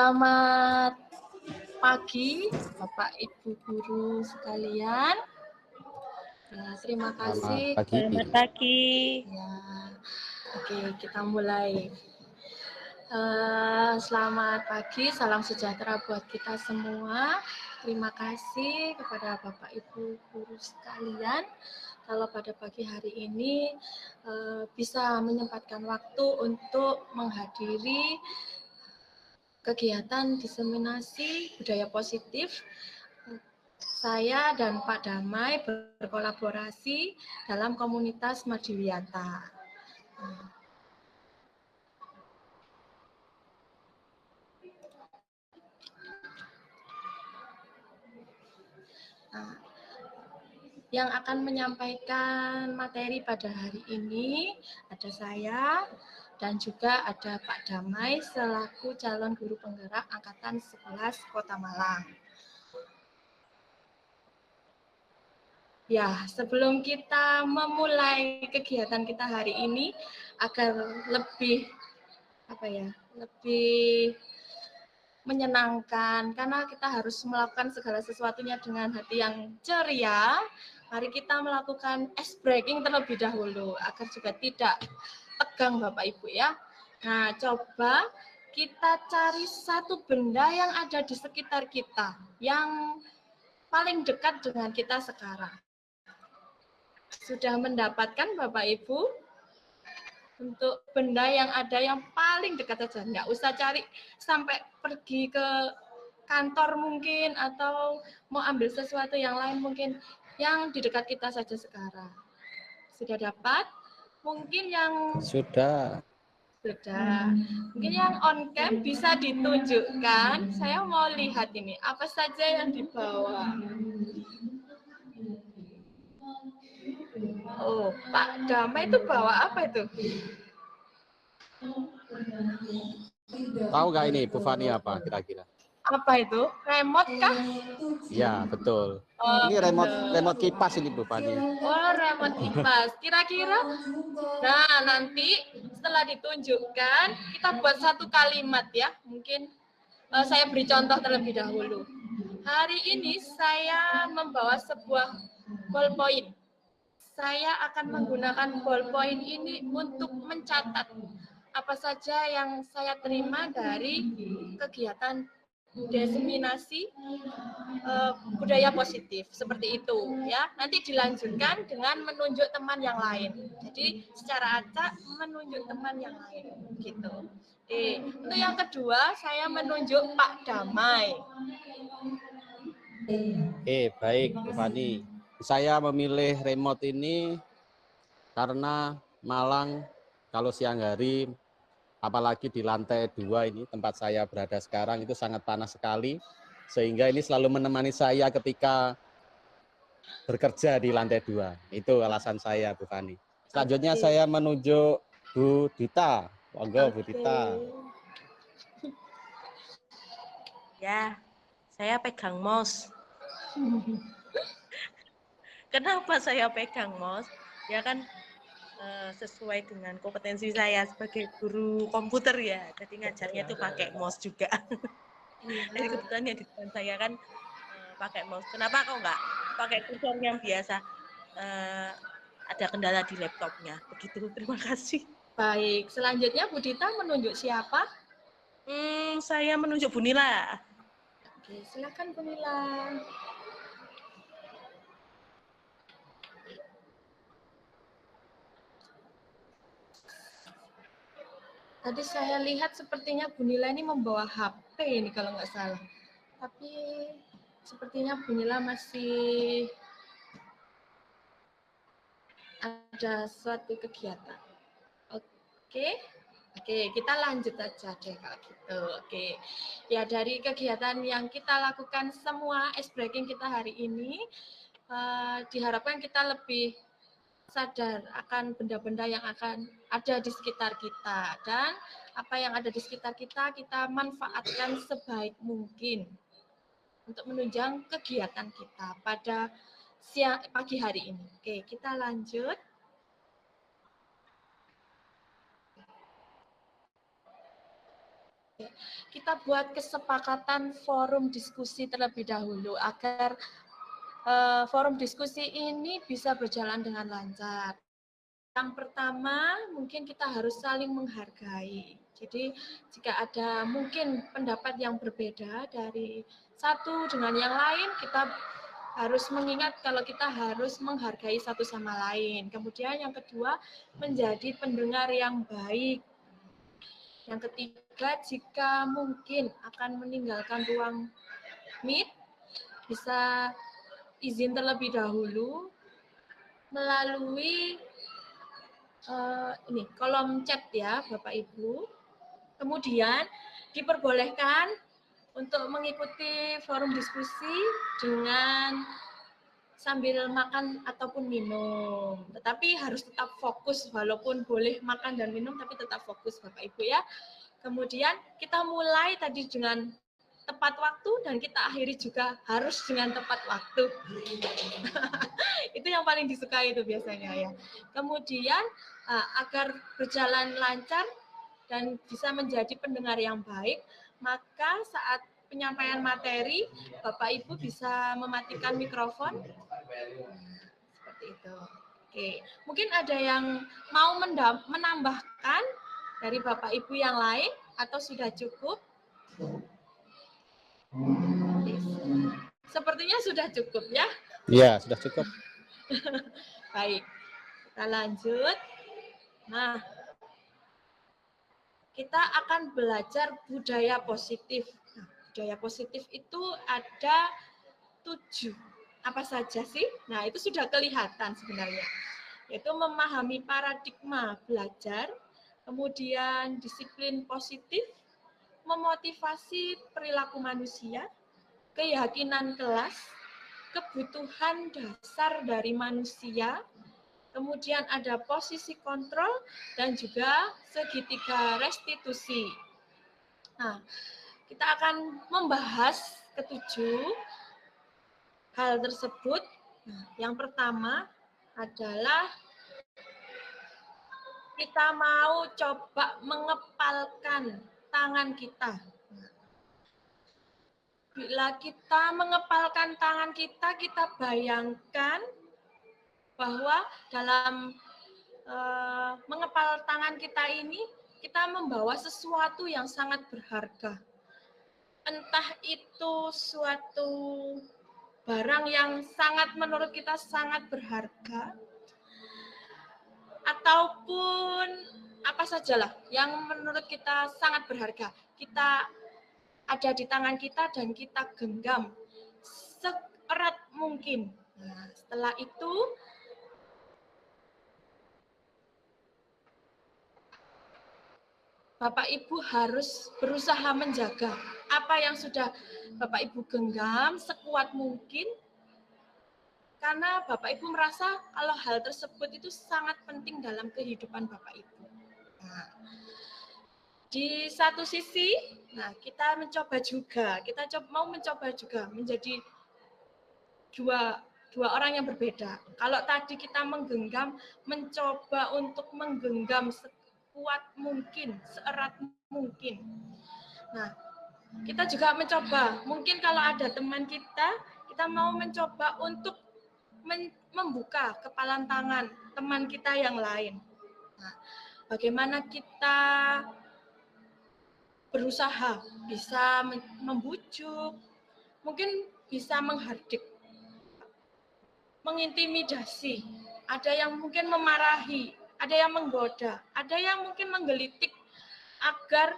Selamat pagi, Bapak Ibu guru sekalian. Terima kasih. Selamat pagi. Ya, oke, kita mulai. Selamat pagi, salam sejahtera buat kita semua. Terima kasih kepada Bapak Ibu guru sekalian. Kalau pada pagi hari ini bisa menyempatkan waktu untuk menghadiri kegiatan diseminasi budaya positif. Saya dan Pak Damai berkolaborasi dalam komunitas Madiwiyata. Nah, yang akan menyampaikan materi pada hari ini ada saya dan juga ada Pak Damai selaku calon guru penggerak Angkatan 11 Kota Malang. Ya, sebelum kita memulai kegiatan kita hari ini agar lebih lebih menyenangkan karena kita harus melakukan segala sesuatunya dengan hati yang ceria. Mari kita melakukan ice breaking terlebih dahulu agar juga tidak tegang Bapak Ibu ya. Nah, coba kita cari satu benda yang ada di sekitar kita yang paling dekat dengan kita sekarang. Sudah mendapatkan Bapak Ibu? Untuk benda yang ada yang paling dekat saja, nggak usah cari sampai pergi ke kantor mungkin atau mau ambil sesuatu yang lain mungkin, yang di dekat kita saja sekarang. Sudah dapat? Mungkin yang sudah. Mungkin yang on cam bisa ditunjukkan. Saya mau lihat ini apa saja yang dibawa. Oh, Pak Damai itu bawa apa itu? Tahu nggak ini Bu Fani apa kira-kira? Apa itu? Remote kah? Ya, betul. Oh, ini remote kipas ini Bu Fani. Oh, remote kipas. Kira-kira, nah nanti setelah ditunjukkan, kita buat satu kalimat ya. Mungkin saya beri contoh terlebih dahulu. Hari ini saya membawa sebuah ballpoint. Saya akan menggunakan ballpoint ini untuk mencatat apa saja yang saya terima dari kegiatan diseminasi budaya positif seperti itu ya. Nanti dilanjutkan dengan menunjuk teman yang lain. Jadi secara acak menunjuk teman yang lain gitu. Untuk yang kedua saya menunjuk Pak Damai. Baik Bu Fani. Saya memilih remote ini karena Malang kalau siang hari, apalagi di lantai 2 ini tempat saya berada sekarang itu sangat panas sekali, sehingga ini selalu menemani saya ketika bekerja di lantai 2. Itu alasan saya Bu Fani. Selanjutnya saya menunjuk Bu Dita. Monggo Bu Dita. Ya, saya pegang mouse. Kenapa saya pegang mouse? Ya kan sesuai dengan kompetensi saya sebagai guru komputer ya. Jadi ngajarnya itu pakai mouse juga. Jadi kebetulan ya di depan saya kan pakai mouse. Kenapa kok nggak pakai kursor yang biasa? Ada kendala di laptopnya. Begitu. Terima kasih. Baik, selanjutnya Bu Dita menunjuk siapa? Saya menunjuk Bu Nila. Oke, silakan Bu Nila. Tadi saya lihat sepertinya Bu Nila ini membawa HP ini kalau nggak salah. Tapi sepertinya Bu Nila masih ada suatu kegiatan. Oke, kita lanjut aja deh kalau gitu. Oke, ya dari kegiatan yang kita lakukan semua ice breaking kita hari ini, diharapkan kita lebih sadar akan benda-benda yang akan ada di sekitar kita, dan apa yang ada di sekitar kita, kita manfaatkan sebaik mungkin untuk menunjang kegiatan kita pada pagi hari ini. Oke, kita lanjut. Kita buat kesepakatan forum diskusi terlebih dahulu agar forum diskusi ini bisa berjalan dengan lancar. Yang pertama, mungkin kita harus saling menghargai. Jadi, jika ada mungkin pendapat yang berbeda dari satu dengan yang lain, kita harus mengingat kalau kita harus menghargai satu sama lain. Kemudian yang kedua, menjadi pendengar yang baik. Yang ketiga, jika mungkin akan meninggalkan ruang meet, bisa izin terlebih dahulu melalui ini kolom chat ya Bapak Ibu. Kemudian diperbolehkan untuk mengikuti forum diskusi dengan sambil makan ataupun minum. Tetapi harus tetap fokus, walaupun boleh makan dan minum, tapi tetap fokus Bapak Ibu ya. Kemudian kita mulai tadi dengan tepat waktu dan kita akhiri juga harus dengan tepat waktu. Itu yang paling disukai itu biasanya ya. Kemudian agar berjalan lancar dan bisa menjadi pendengar yang baik, maka saat penyampaian materi, Bapak Ibu bisa mematikan mikrofon. Seperti itu. Oke, mungkin ada yang mau menambahkan dari Bapak Ibu yang lain atau sudah cukup? Sepertinya sudah cukup ya. Iya, sudah cukup. Baik, kita lanjut. Nah, kita akan belajar budaya positif. Nah, budaya positif itu ada 7. Apa saja sih? Nah, itu sudah kelihatan sebenarnya. Yaitu memahami paradigma belajar, kemudian disiplin positif, memotivasi perilaku manusia, keyakinan kelas, kebutuhan dasar dari manusia, kemudian ada posisi kontrol, dan juga segitiga restitusi. Nah, kita akan membahas ketujuh hal tersebut. Nah, yang pertama adalah kita mau coba mengepalkan tangan kita. Bila kita mengepalkan tangan kita, kita bayangkan bahwa dalam mengepal tangan kita ini, kita membawa sesuatu yang sangat berharga. Entah itu suatu barang yang sangat menurut kita sangat berharga, ataupun apa sajalah yang menurut kita sangat berharga. Kita ada di tangan kita dan kita genggam seerat mungkin. Nah, setelah itu Bapak Ibu harus berusaha menjaga apa yang sudah Bapak Ibu genggam sekuat mungkin, karena Bapak Ibu merasa kalau hal tersebut itu sangat penting dalam kehidupan Bapak Ibu. Nah, di satu sisi, nah kita mau mencoba juga menjadi dua orang yang berbeda. Kalau tadi kita mencoba untuk menggenggam sekuat mungkin, seerat mungkin. Nah, kita juga mencoba, mungkin kalau ada teman kita mau mencoba untuk membuka kepalan tangan teman kita yang lain. Nah, bagaimana kita berusaha bisa membujuk, mungkin bisa menghardik, mengintimidasi, ada yang mungkin memarahi, ada yang menggoda, ada yang mungkin menggelitik agar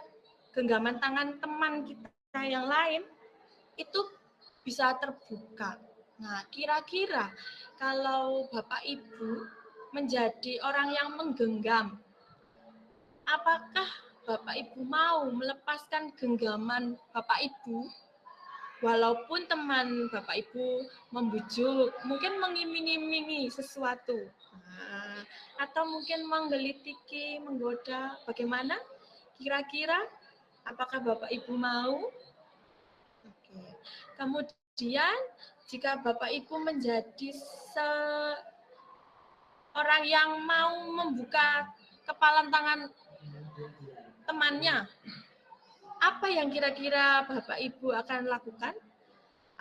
genggaman tangan teman kita yang lain itu bisa terbuka. Nah, kira-kira kalau Bapak Ibu menjadi orang yang menggenggam, apakah Bapak Ibu mau melepaskan genggaman Bapak Ibu walaupun teman Bapak Ibu membujuk, mungkin mengiming-imingi sesuatu, atau mungkin menggelitiki, menggoda, bagaimana? Kira-kira apakah Bapak Ibu mau? Oke. Kemudian jika Bapak Ibu menjadi orang yang mau membuka kepalan tangan temannya, Apa yang kira-kira Bapak Ibu akan lakukan?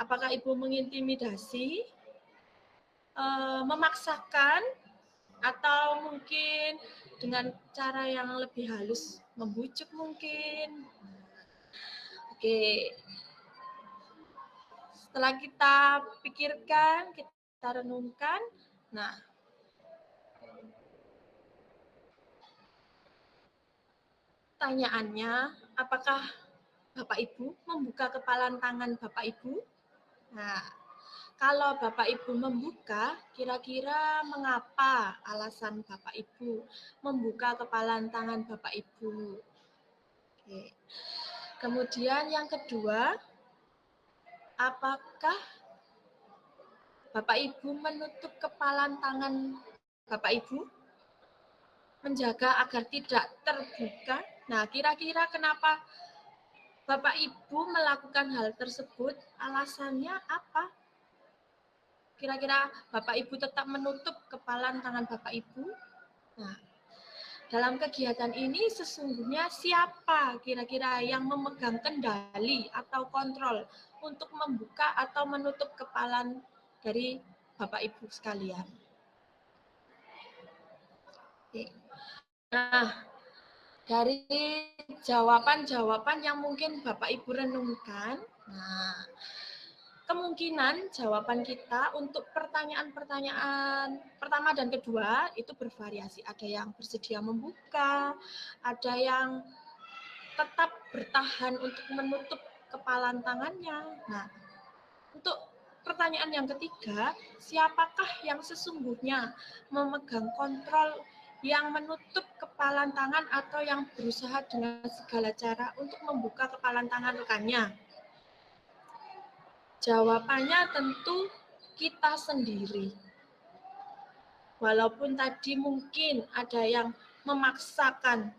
Apakah Ibu mengintimidasi, memaksakan, atau mungkin dengan cara yang lebih halus, membujuk mungkin? Oke, setelah kita pikirkan, kita renungkan, nah, pertanyaannya, apakah Bapak Ibu membuka kepalan tangan Bapak Ibu? Nah, kalau Bapak Ibu membuka, kira-kira mengapa alasan Bapak Ibu membuka kepalan tangan Bapak Ibu? Oke. Kemudian yang kedua, apakah Bapak Ibu menutup kepalan tangan Bapak Ibu? Menjaga agar tidak terbuka. Nah, kira-kira kenapa Bapak Ibu melakukan hal tersebut? Alasannya apa? Kira-kira Bapak Ibu tetap menutup kepalan tangan Bapak Ibu? Nah, dalam kegiatan ini sesungguhnya siapa kira-kira yang memegang kendali atau kontrol untuk membuka atau menutup kepalan dari Bapak Ibu sekalian? Nah, dari jawaban-jawaban yang mungkin Bapak Ibu renungkan, nah, kemungkinan jawaban kita untuk pertanyaan-pertanyaan pertama dan kedua itu bervariasi. Ada yang bersedia membuka, ada yang tetap bertahan untuk menutup kepalan tangannya. Nah, untuk pertanyaan yang ketiga, siapakah yang sesungguhnya memegang kontrol yang menutup kepalan tangan atau yang berusaha dengan segala cara untuk membuka kepalan tangan rekannya? Jawabannya tentu kita sendiri. Walaupun tadi mungkin ada yang memaksakan,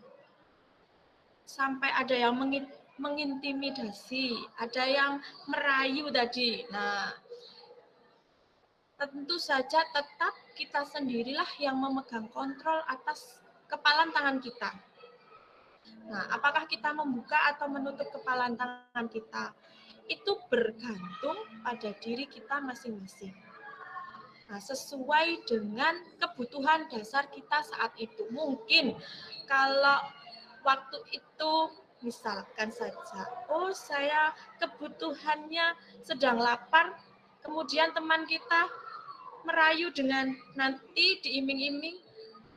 sampai ada yang mengintimidasi, ada yang merayu tadi. Nah, tentu saja tetap kita sendirilah yang memegang kontrol atas kepalan tangan kita. Nah, apakah kita membuka atau menutup kepalan tangan kita? Itu bergantung pada diri kita masing-masing. Nah, sesuai dengan kebutuhan dasar kita saat itu. Mungkin kalau waktu itu misalkan saja, oh saya kebutuhannya sedang lapar, kemudian teman kita merayu dengan nanti diiming-iming,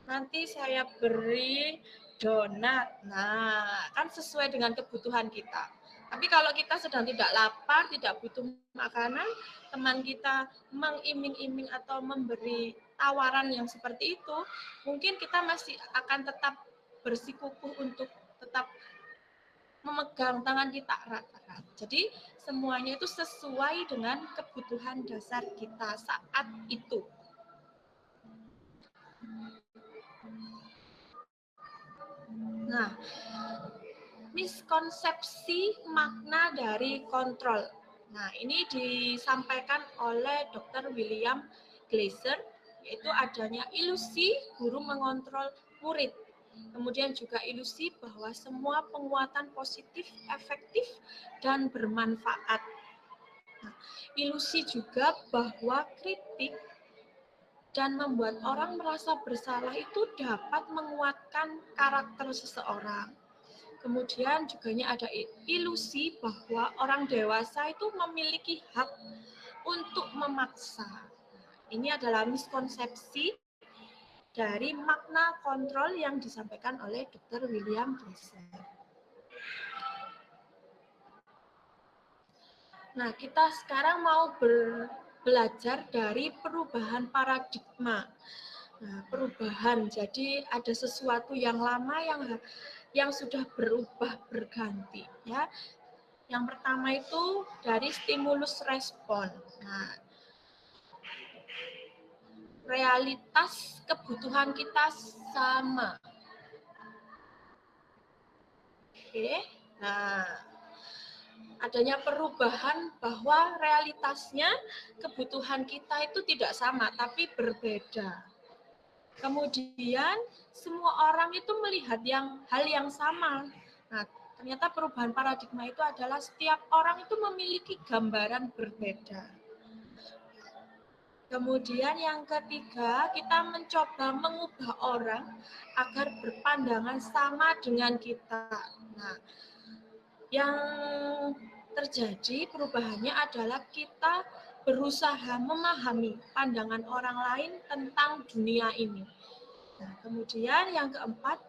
nanti saya beri donat. Nah, kan sesuai dengan kebutuhan kita. Tapi kalau kita sedang tidak lapar, tidak butuh makanan, teman kita mengiming-iming atau memberi tawaran yang seperti itu, mungkin kita masih akan tetap bersikukuh untuk tetap memegang tangan kita erat-erat. Jadi semuanya itu sesuai dengan kebutuhan dasar kita saat itu. Nah, miskonsepsi makna dari kontrol. Nah, ini disampaikan oleh Dr. William Gleiser, yaitu adanya ilusi guru mengontrol murid. Kemudian juga ilusi bahwa semua penguatan positif, efektif, dan bermanfaat. Nah, ilusi juga bahwa kritik dan membuat orang merasa bersalah itu dapat menguatkan karakter seseorang. Kemudian juga ada ilusi bahwa orang dewasa itu memiliki hak untuk memaksa. Ini adalah miskonsepsi dari makna kontrol yang disampaikan oleh Dr. William Gleiser. Nah, kita sekarang mau belajar dari perubahan paradigma. Nah, perubahan, jadi ada sesuatu yang lama yang sudah berubah berganti, ya. Yang pertama itu dari stimulus respon. Nah, realitas kebutuhan kita sama. Oke. Nah, adanya perubahan bahwa realitasnya kebutuhan kita itu tidak sama tapi berbeda. Kemudian semua orang itu melihat hal yang sama. Nah, ternyata perubahan paradigma itu adalah setiap orang itu memiliki gambaran berbeda. Kemudian yang ketiga, kita mencoba mengubah orang agar berpandangan sama dengan kita. Nah, yang terjadi perubahannya adalah kita berusaha memahami pandangan orang lain tentang dunia ini. Nah, kemudian yang keempat,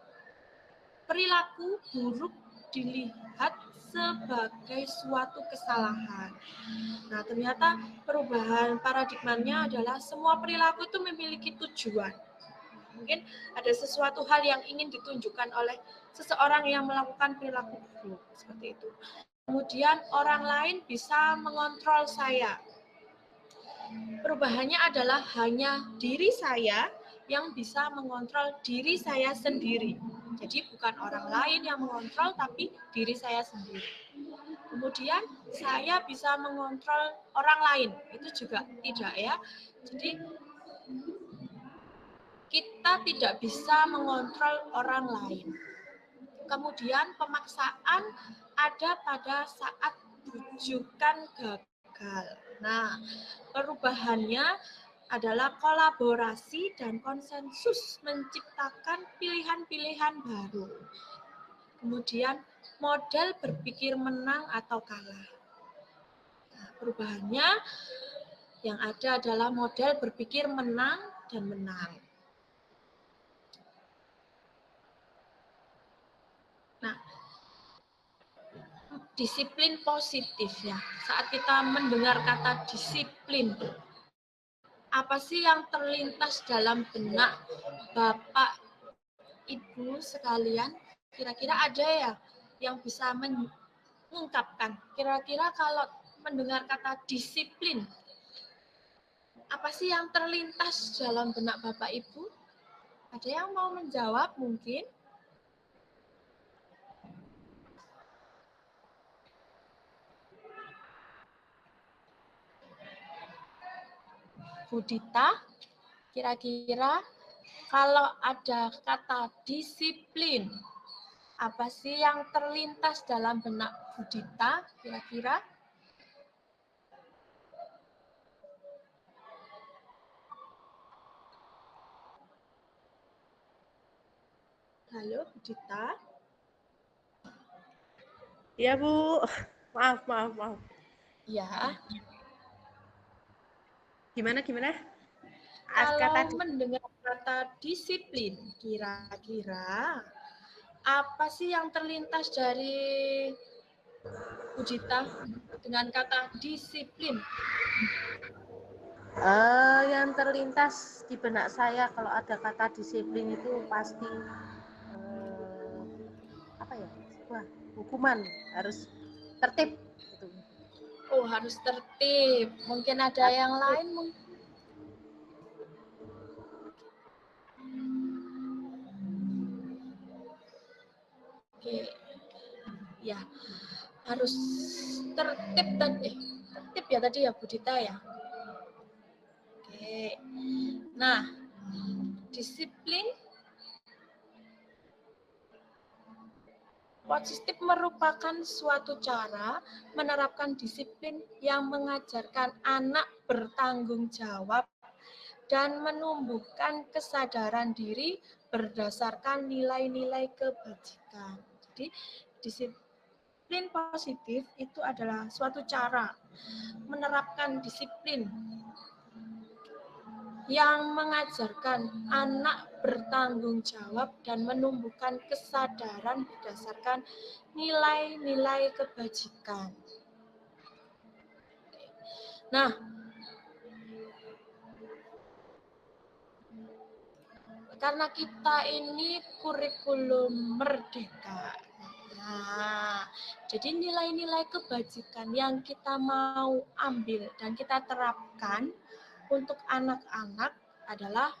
perilaku buruk dilihat sebagai suatu kesalahan. Nah, ternyata perubahan paradigmanya adalah semua perilaku itu memiliki tujuan. Mungkin ada sesuatu hal yang ingin ditunjukkan oleh seseorang yang melakukan perilaku buruk, seperti itu. Kemudian orang lain bisa mengontrol saya. Perubahannya adalah hanya diri saya yang bisa mengontrol diri saya sendiri. Jadi bukan orang lain yang mengontrol, tapi diri saya sendiri. Kemudian saya bisa mengontrol orang lain, itu juga tidak ya. Jadi kita tidak bisa mengontrol orang lain. Kemudian pemaksaan ada pada saat rujukan gagal. Nah, perubahannya adalah kolaborasi dan konsensus menciptakan pilihan-pilihan baru. Kemudian model berpikir menang atau kalah. Nah, perubahannya yang ada adalah model berpikir menang dan menang. Nah, disiplin positif ya. Saat kita mendengar kata disiplin, apa sih yang terlintas dalam benak Bapak, Ibu sekalian? Kira-kira ada ya yang bisa mengungkapkan? Kira-kira kalau mendengar kata disiplin, apa sih yang terlintas dalam benak Bapak, Ibu? Ada yang mau menjawab mungkin? Bu Dita, kira-kira kalau ada kata disiplin, apa sih yang terlintas dalam benak Bu Dita kira-kira? Halo Bu Dita? Ya Bu, maaf. Ya. Gimana? Kalau mendengar kata disiplin, kira-kira apa sih yang terlintas dari Bu Dita dengan kata disiplin? Yang terlintas di benak saya kalau ada kata disiplin itu pasti sebuah hukuman, harus tertib gitu. Oh, harus tertib. Mungkin ada yang lain mungkin. Oke. Ya, harus tertib tadi. Tertib ya tadi ya Bu Dita ya. Oke. Nah, disiplin positif merupakan suatu cara menerapkan disiplin yang mengajarkan anak bertanggung jawab dan menumbuhkan kesadaran diri berdasarkan nilai-nilai kebajikan. Jadi, disiplin positif itu adalah suatu cara menerapkan disiplin yang mengajarkan anak bertanggung jawab dan menumbuhkan kesadaran berdasarkan nilai-nilai kebajikan. Nah, karena kita ini kurikulum merdeka. Nah, jadi nilai-nilai kebajikan yang kita mau ambil dan kita terapkan untuk anak-anak adalah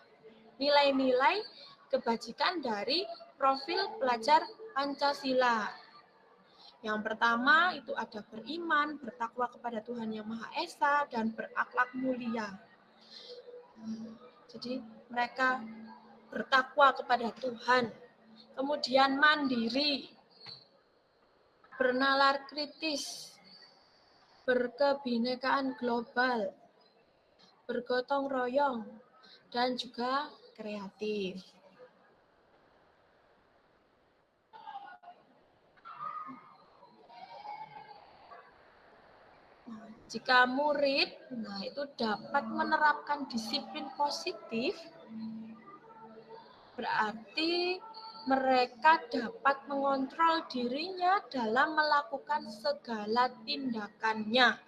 nilai-nilai kebajikan dari profil pelajar Pancasila. Yang pertama itu ada beriman, bertakwa kepada Tuhan Yang Maha Esa, dan berakhlak mulia. Jadi mereka bertakwa kepada Tuhan, kemudian mandiri, bernalar kritis, berkebinekaan global, bergotong royong, dan juga kreatif. Nah, jika murid, itu dapat menerapkan disiplin positif, berarti mereka dapat mengontrol dirinya dalam melakukan segala tindakannya.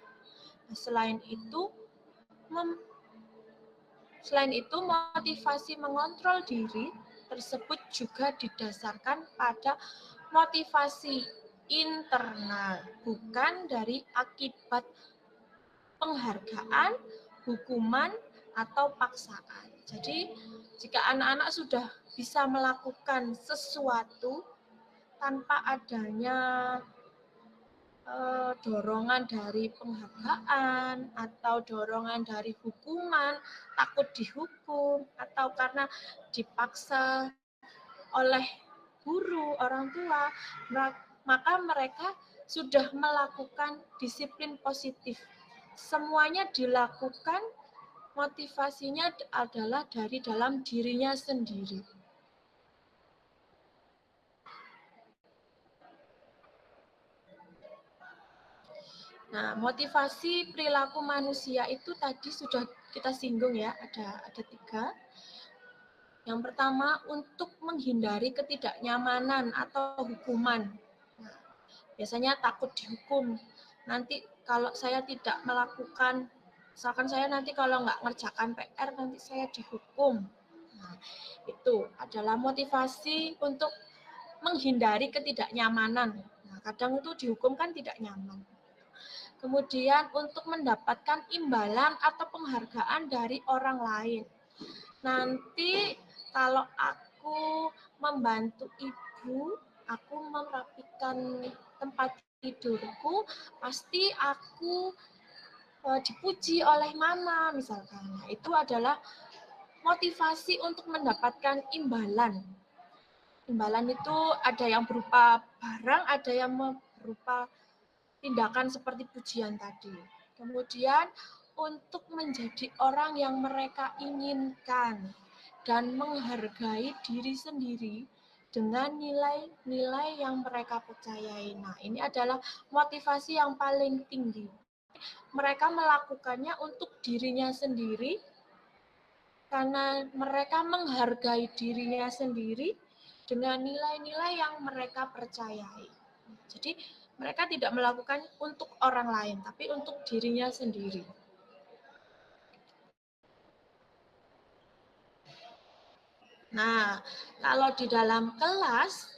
Nah, selain itu, motivasi mengontrol diri tersebut juga didasarkan pada motivasi internal, bukan dari akibat penghargaan, hukuman, atau paksaan. Jadi, jika anak-anak sudah bisa melakukan sesuatu tanpa adanya dorongan dari penghargaan atau dorongan dari hukuman, takut dihukum, atau karena dipaksa oleh guru, orang tua, maka mereka sudah melakukan disiplin positif. Semuanya dilakukan, motivasinya adalah dari dalam dirinya sendiri. Nah, motivasi perilaku manusia itu tadi sudah kita singgung ya, ada 3. Yang pertama, untuk menghindari ketidaknyamanan atau hukuman. Nah, biasanya takut dihukum. Nanti kalau saya tidak melakukan, misalkan saya nanti kalau nggak ngerjakan PR, nanti saya dihukum. Nah, itu adalah motivasi untuk menghindari ketidaknyamanan. Nah, kadang itu dihukum kan tidak nyaman. Kemudian untuk mendapatkan imbalan atau penghargaan dari orang lain. Nanti kalau aku membantu ibu, aku merapikan tempat tidurku, pasti aku dipuji oleh mama misalkan. Nah, itu adalah motivasi untuk mendapatkan imbalan. Imbalan itu ada yang berupa barang, ada yang berupa tindakan seperti pujian tadi. Kemudian untuk menjadi orang yang mereka inginkan dan menghargai diri sendiri dengan nilai-nilai yang mereka percayai. Nah, ini adalah motivasi yang paling tinggi. Mereka melakukannya untuk dirinya sendiri karena mereka menghargai dirinya sendiri dengan nilai-nilai yang mereka percayai. Jadi, mereka tidak melakukan untuk orang lain, tapi untuk dirinya sendiri. Nah, kalau di dalam kelas,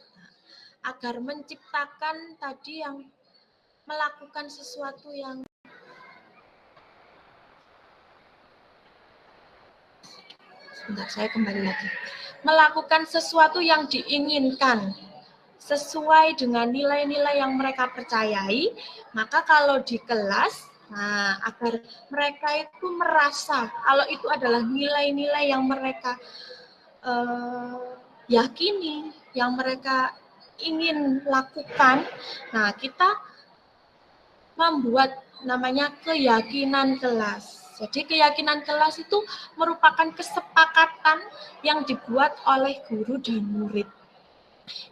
agar menciptakan tadi yang melakukan sesuatu yang sebentar, saya kembali lagi. Melakukan sesuatu yang diinginkan sesuai dengan nilai-nilai yang mereka percayai, maka kalau di kelas, agar mereka itu merasa kalau itu adalah nilai-nilai yang mereka yakini, yang mereka ingin lakukan, nah kita membuat namanya keyakinan kelas. Jadi keyakinan kelas itu merupakan kesepakatan yang dibuat oleh guru dan murid.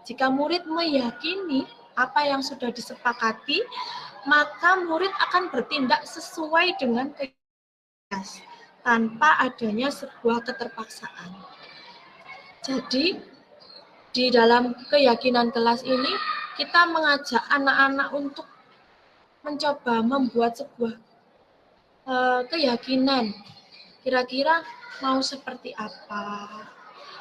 Jika murid meyakini apa yang sudah disepakati, maka murid akan bertindak sesuai dengan keyakinan tanpa adanya sebuah keterpaksaan. Jadi, di dalam keyakinan kelas ini, kita mengajak anak-anak untuk mencoba membuat sebuah keyakinan. Kira-kira mau seperti apa?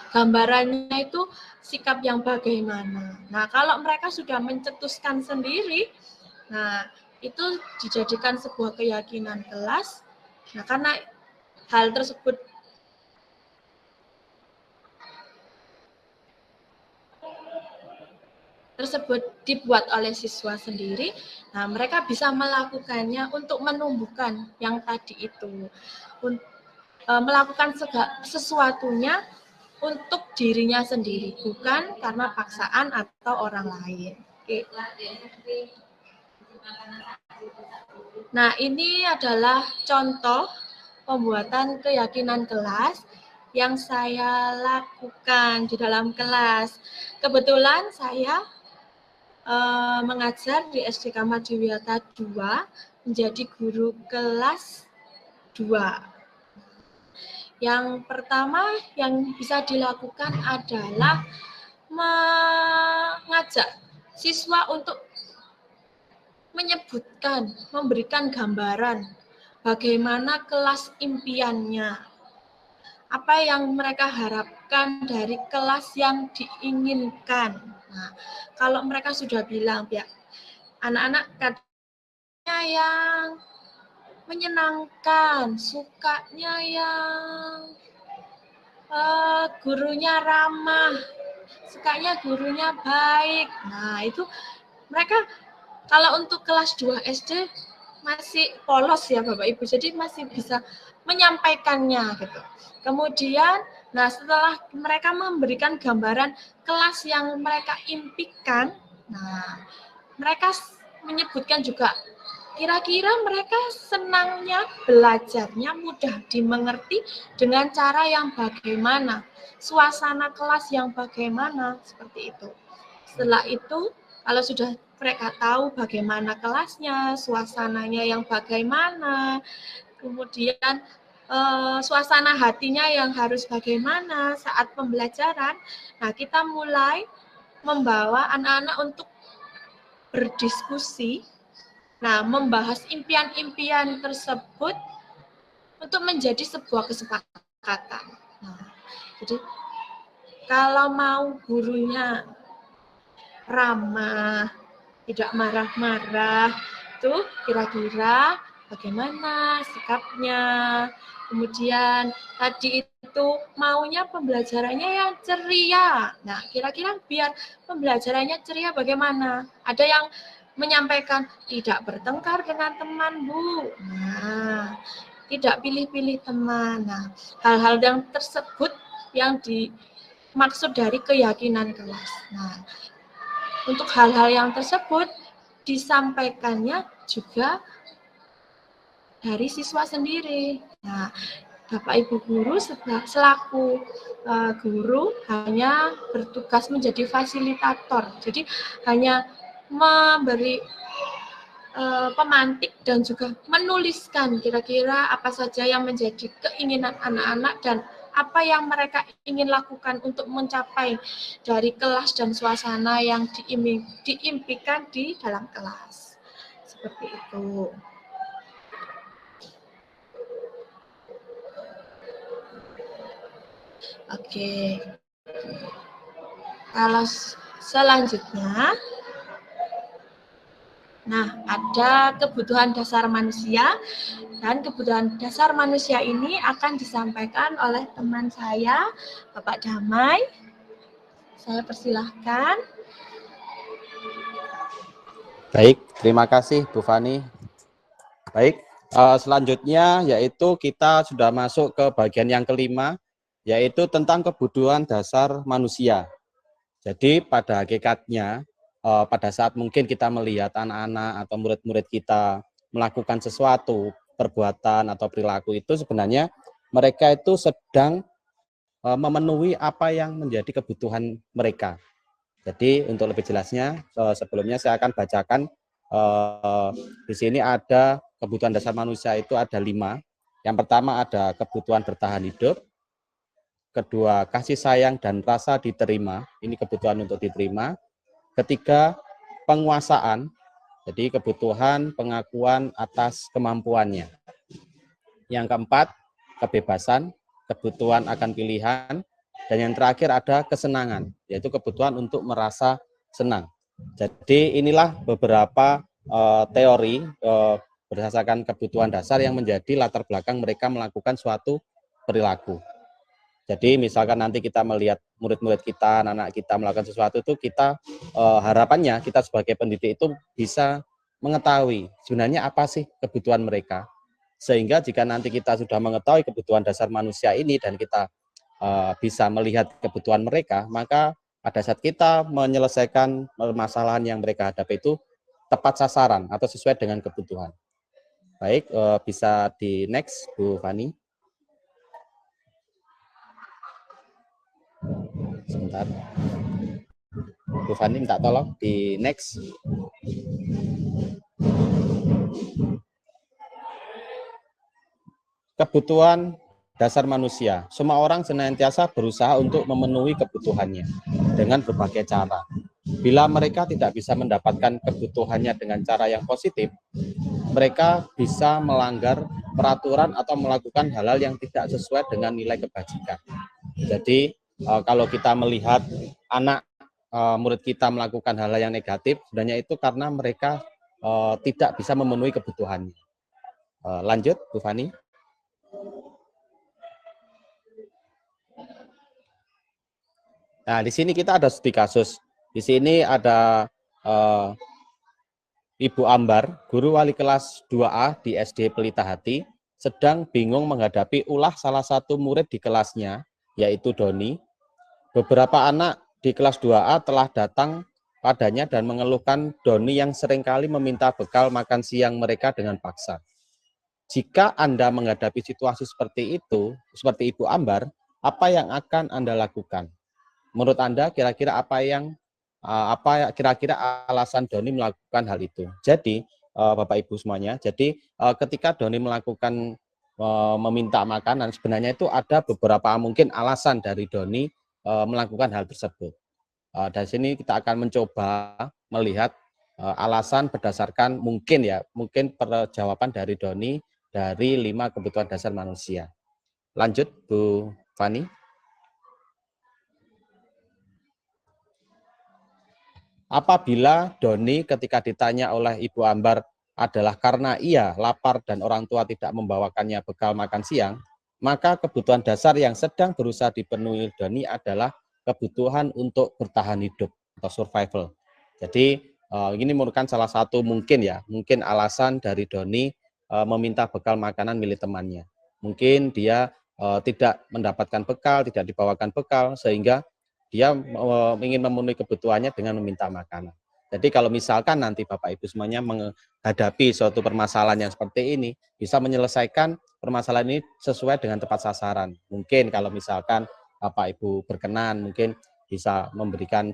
Gambarannya itu sikap yang bagaimana. Nah, kalau mereka sudah mencetuskan sendiri, nah itu dijadikan sebuah keyakinan kelas. Nah, karena hal tersebut dibuat oleh siswa sendiri, nah mereka bisa melakukannya untuk menumbuhkan yang tadi itu, melakukan sesuatunya untuk dirinya sendiri, bukan karena paksaan atau orang lain. Oke. Nah, ini adalah contoh pembuatan keyakinan kelas yang saya lakukan di dalam kelas. Kebetulan saya mengajar di SD Kamadiwiyata 2, menjadi guru kelas 2. Yang pertama yang bisa dilakukan adalah mengajak siswa untuk menyebutkan, memberikan gambaran bagaimana kelas impiannya, apa yang mereka harapkan dari kelas yang diinginkan. Nah, kalau mereka sudah bilang, ya, anak-anak katanya yang menyenangkan, sukanya yang gurunya ramah, sukanya gurunya baik. Nah, itu mereka kalau untuk kelas 2 SD masih polos ya Bapak Ibu, jadi masih bisa menyampaikannya gitu. Kemudian, nah setelah mereka memberikan gambaran kelas yang mereka impikan, nah mereka menyebutkan juga kira-kira mereka senangnya belajarnya mudah dimengerti dengan cara yang bagaimana, suasana kelas yang bagaimana, seperti itu. Setelah itu, kalau sudah mereka tahu bagaimana kelasnya, suasananya yang bagaimana, kemudian suasana hatinya yang harus bagaimana saat pembelajaran, nah kita mulai membawa anak-anak untuk berdiskusi, nah membahas impian-impian tersebut untuk menjadi sebuah kesepakatan. Nah, jadi kalau mau gurunya ramah, tidak marah-marah, tuh kira-kira bagaimana sikapnya. Kemudian tadi itu maunya pembelajarannya yang ceria. Nah, kira-kira biar pembelajarannya ceria bagaimana? Ada yang menyampaikan tidak bertengkar dengan teman, Bu. Nah, tidak pilih-pilih teman. Nah, hal-hal yang tersebut yang dimaksud dari keyakinan kelas. Nah, untuk hal-hal yang tersebut disampaikannya juga dari siswa sendiri. Nah, Bapak Ibu guru selaku guru hanya bertugas menjadi fasilitator. Jadi hanya memberi pemantik dan juga menuliskan kira-kira apa saja yang menjadi keinginan anak-anak dan apa yang mereka ingin lakukan untuk mencapai dari kelas dan suasana yang diimpikan di dalam kelas. Seperti itu. Oke. Kalau selanjutnya, nah, ada kebutuhan dasar manusia, dan kebutuhan dasar manusia ini akan disampaikan oleh teman saya, Bapak Damai. Saya persilahkan. Baik, terima kasih Bu Fani. Baik, selanjutnya yaitu kita sudah masuk ke bagian yang kelima, yaitu tentang kebutuhan dasar manusia. Jadi pada hakikatnya, pada saat mungkin kita melihat anak-anak atau murid-murid kita melakukan sesuatu, perbuatan atau perilaku itu sebenarnya mereka itu sedang memenuhi apa yang menjadi kebutuhan mereka. Jadi untuk lebih jelasnya, sebelumnya saya akan bacakan di sini ada kebutuhan dasar manusia itu ada 5. Yang pertama ada kebutuhan bertahan hidup, kedua kasih sayang dan rasa diterima, ini kebutuhan untuk diterima. Ketiga penguasaan, jadi kebutuhan pengakuan atas kemampuannya. Yang keempat kebebasan, kebutuhan akan pilihan, dan yang terakhir ada kesenangan, yaitu kebutuhan untuk merasa senang. Jadi inilah beberapa teori berdasarkan kebutuhan dasar yang menjadi latar belakang mereka melakukan suatu perilaku. Jadi misalkan nanti kita melihat murid-murid kita, anak-anak kita melakukan sesuatu itu kita harapannya kita sebagai pendidik itu bisa mengetahui sebenarnya apa sih kebutuhan mereka. Sehingga jika nanti kita sudah mengetahui kebutuhan dasar manusia ini dan kita bisa melihat kebutuhan mereka, maka pada saat kita menyelesaikan permasalahan yang mereka hadapi itu tepat sasaran atau sesuai dengan kebutuhan. Baik, bisa di next, Bu Fani. Sebentar. Bu Fani minta tolong di next. Kebutuhan dasar manusia. Semua orang senantiasa berusaha untuk memenuhi kebutuhannya dengan berbagai cara. Bila mereka tidak bisa mendapatkan kebutuhannya dengan cara yang positif, mereka bisa melanggar peraturan atau melakukan hal-hal yang tidak sesuai dengan nilai kebajikan. Jadi kalau kita melihat anak murid kita melakukan hal yang negatif, sebenarnya itu karena mereka tidak bisa memenuhi kebutuhannya. Lanjut, Bu Fani. Nah, di sini kita ada studi kasus. Di sini ada Ibu Ambar, guru wali kelas 2A di SD Pelita Hati, sedang bingung menghadapi ulah salah satu murid di kelasnya, yaitu Doni. Beberapa anak di kelas 2A telah datang padanya dan mengeluhkan Doni yang seringkali meminta bekal makan siang mereka dengan paksa. Jika Anda menghadapi situasi seperti itu, seperti Ibu Ambar, apa yang akan Anda lakukan? Menurut Anda kira-kira apa kira-kira alasan Doni melakukan hal itu? Jadi Bapak Ibu semuanya, jadi ketika Doni melakukan meminta makanan, sebenarnya itu ada beberapa mungkin alasan dari Doni melakukan hal tersebut. Dari sini kita akan mencoba melihat alasan berdasarkan mungkin jawaban dari Doni dari 5 kebutuhan dasar manusia. Lanjut Bu Fani. Apabila Doni ketika ditanya oleh Ibu Ambar adalah karena ia lapar dan orang tua tidak membawakannya bekal makan siang, maka kebutuhan dasar yang sedang berusaha dipenuhi Doni adalah kebutuhan untuk bertahan hidup atau survival. Jadi ini merupakan salah satu mungkin alasan dari Doni meminta bekal makanan milik temannya. Mungkin dia tidak mendapatkan bekal, tidak dibawakan bekal, sehingga dia ingin memenuhi kebutuhannya dengan meminta makanan. Jadi kalau misalkan nanti Bapak Ibu semuanya menghadapi suatu permasalahan yang seperti ini, bisa menyelesaikan permasalahan ini sesuai dengan tepat sasaran. Mungkin kalau misalkan Bapak Ibu berkenan, mungkin bisa memberikan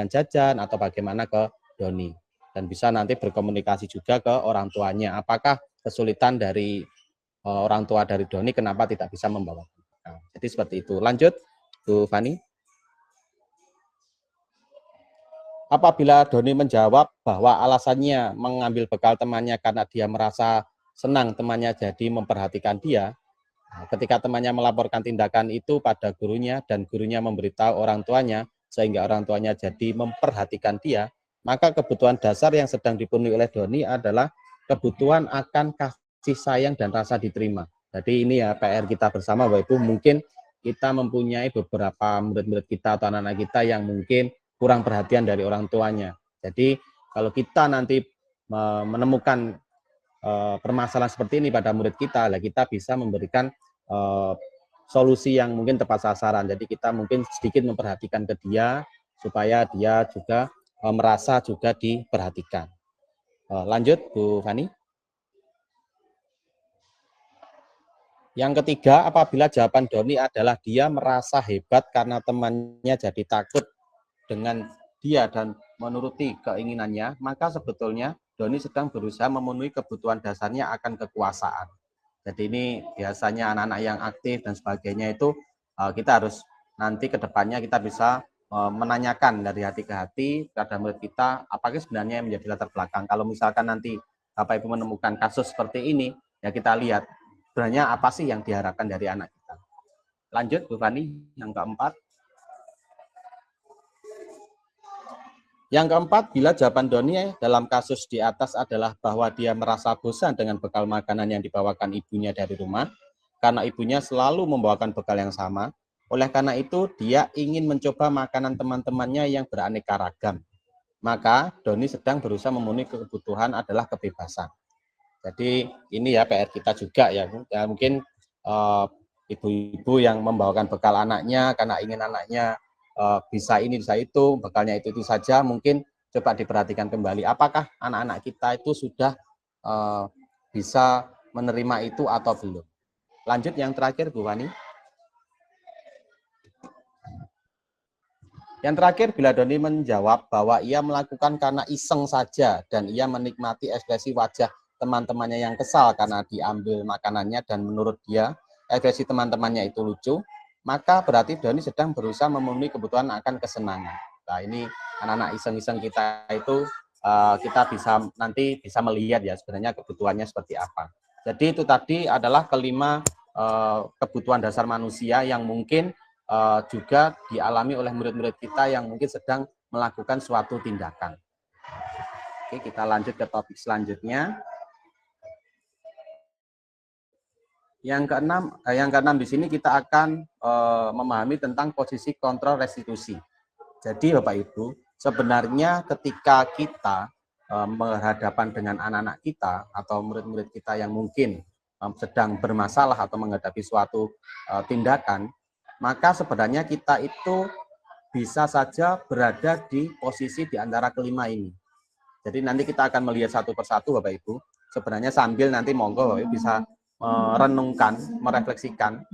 jajan atau bagaimana ke Doni. Dan bisa nanti berkomunikasi juga ke orang tuanya. Apakah kesulitan dari orang tua dari Doni kenapa tidak bisa membawa bekal. Jadi seperti itu. Lanjut, Bu Fani. Apabila Doni menjawab bahwa alasannya mengambil bekal temannya karena dia merasa senang temannya jadi memperhatikan dia, ketika temannya melaporkan tindakan itu pada gurunya dan gurunya memberitahu orang tuanya sehingga orang tuanya jadi memperhatikan dia, maka kebutuhan dasar yang sedang dipenuhi oleh Doni adalah kebutuhan akan kasih sayang dan rasa diterima. Jadi ini ya PR kita bersama Bapak Ibu, mungkin kita mempunyai beberapa murid-murid kita atau anak-anak kita yang mungkin kurang perhatian dari orang tuanya. Jadi kalau kita nanti menemukan permasalahan seperti ini pada murid kita, kita bisa memberikan solusi yang mungkin tepat sasaran. Jadi kita mungkin sedikit memperhatikan ke dia supaya dia juga merasa juga diperhatikan. Lanjut Bu Fani. Yang ketiga, apabila jawaban Doni adalah dia merasa hebat karena temannya jadi takut dengan dia dan menuruti keinginannya, maka sebetulnya Doni sedang berusaha memenuhi kebutuhan dasarnya akan kekuasaan. Jadi ini biasanya anak-anak yang aktif dan sebagainya itu kita harus nanti ke depannya kita bisa menanyakan dari hati ke hati kepada murid kita, apakah sebenarnya yang menjadi latar belakang. Kalau misalkan nanti Bapak Ibu menemukan kasus seperti ini, ya kita lihat sebenarnya apa sih yang diharapkan dari anak kita. Lanjut Bu Fani, yang keempat. Yang keempat, bila jawaban Doni dalam kasus di atas adalah bahwa dia merasa bosan dengan bekal makanan yang dibawakan ibunya dari rumah, karena ibunya selalu membawakan bekal yang sama, oleh karena itu dia ingin mencoba makanan teman-temannya yang beraneka ragam. Maka Doni sedang berusaha memenuhi kebutuhan adalah kebebasan. Jadi ini ya PR kita juga ya mungkin ibu-ibu yang membawakan bekal anaknya karena ingin anaknya bisa ini, bisa itu, bekalnya itu saja, mungkin coba diperhatikan kembali. Apakah anak-anak kita itu sudah bisa menerima itu atau belum. Lanjut yang terakhir, Bu Fani. Yang terakhir, bila Doni menjawab bahwa ia melakukan karena iseng saja dan ia menikmati ekspresi wajah teman-temannya yang kesal karena diambil makanannya dan menurut dia ekspresi teman-temannya itu lucu, maka berarti Doni sedang berusaha memenuhi kebutuhan akan kesenangan. Nah, ini anak-anak iseng-iseng kita itu kita nanti bisa melihat ya sebenarnya kebutuhannya seperti apa. Jadi itu tadi adalah kelima kebutuhan dasar manusia yang mungkin juga dialami oleh murid-murid kita yang mungkin sedang melakukan suatu tindakan. Oke, kita lanjut ke topik selanjutnya. Yang keenam di sini kita akan memahami tentang posisi kontrol restitusi. Jadi Bapak Ibu, sebenarnya ketika kita berhadapan dengan anak-anak kita atau murid-murid kita yang mungkin sedang bermasalah atau menghadapi suatu tindakan, maka sebenarnya kita itu bisa saja berada di posisi di antara kelima ini. Jadi nanti kita akan melihat satu persatu Bapak Ibu. Sebenarnya sambil nanti monggo Bapak Ibu bisa merenungkan, merefleksikan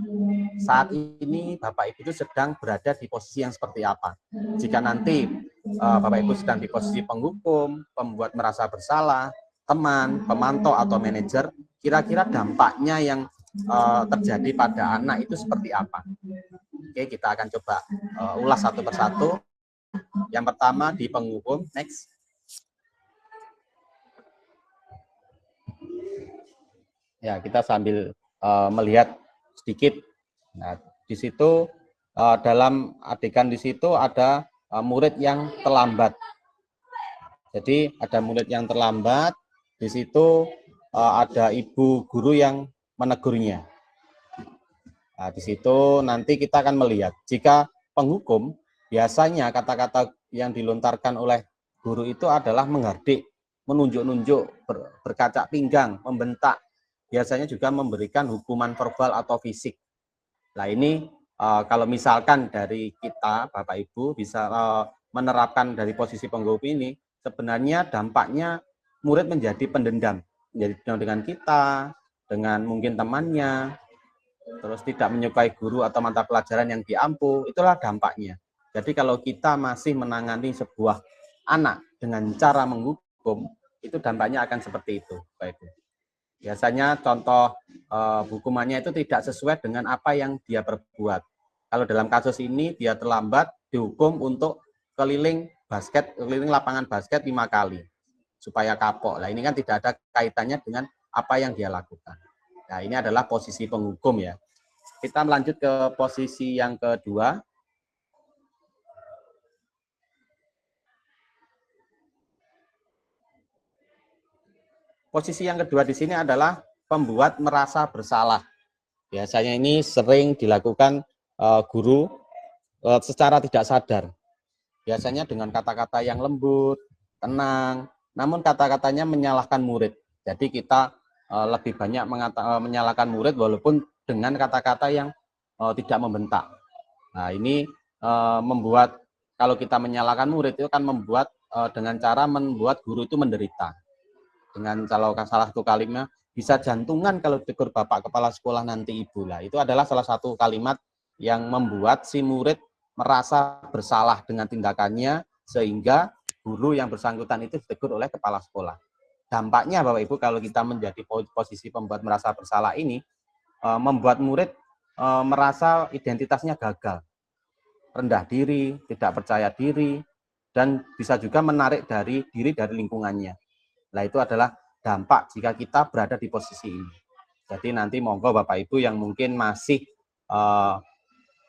saat ini Bapak Ibu itu sedang berada di posisi yang seperti apa. Jika nanti Bapak Ibu sedang di posisi penghukum, pembuat merasa bersalah, teman, pemantau atau manajer, kira-kira dampaknya yang terjadi pada anak itu seperti apa. Oke, kita akan coba ulas satu persatu. Yang pertama di penghukum, next. Ya, kita sambil melihat sedikit. Nah, di situ dalam adegan di situ ada murid yang terlambat. Jadi ada murid yang terlambat, di situ ada ibu guru yang menegurnya. Nah, di situ nanti kita akan melihat, jika penghukum, biasanya kata-kata yang dilontarkan oleh guru itu adalah menghardik, menunjuk-nunjuk, berkacak pinggang, membentak, biasanya juga memberikan hukuman verbal atau fisik. Nah ini kalau misalkan dari kita, Bapak Ibu, bisa menerapkan dari posisi penghukum ini, sebenarnya dampaknya murid menjadi pendendam, menjadi pendendam dengan kita, dengan mungkin temannya, terus tidak menyukai guru atau mata pelajaran yang diampu, itulah dampaknya. Jadi kalau kita masih menangani sebuah anak dengan cara menghukum, itu dampaknya akan seperti itu, Bapak Ibu. Biasanya contoh hukumannya itu tidak sesuai dengan apa yang dia perbuat. Kalau dalam kasus ini dia terlambat, dihukum untuk keliling lapangan basket 5 kali supaya kapok. Nah ini kan tidak ada kaitannya dengan apa yang dia lakukan. Nah ini adalah posisi penghukum ya. Kita melanjut ke posisi yang kedua. Posisi yang kedua di sini adalah pembuat merasa bersalah. Biasanya ini sering dilakukan guru secara tidak sadar. Biasanya dengan kata-kata yang lembut, tenang, namun kata-katanya menyalahkan murid. Jadi kita lebih banyak menyalahkan murid walaupun dengan kata-kata yang tidak membentak. Nah ini membuat, kalau kita menyalahkan murid itu kan membuat dengan cara membuat guru itu menderita. Dengan kalau salah satu kalimat, bisa jantungan kalau tegur bapak kepala sekolah nanti ibu. Lah itu adalah salah satu kalimat yang membuat si murid merasa bersalah dengan tindakannya, sehingga guru yang bersangkutan itu ditegur oleh kepala sekolah. Dampaknya Bapak Ibu, kalau kita menjadi posisi pembuat merasa bersalah ini, membuat murid merasa identitasnya gagal, rendah diri, tidak percaya diri, dan bisa juga menarik diri dari lingkungannya. Nah itu adalah dampak jika kita berada di posisi ini. Jadi nanti monggo Bapak Ibu yang mungkin masih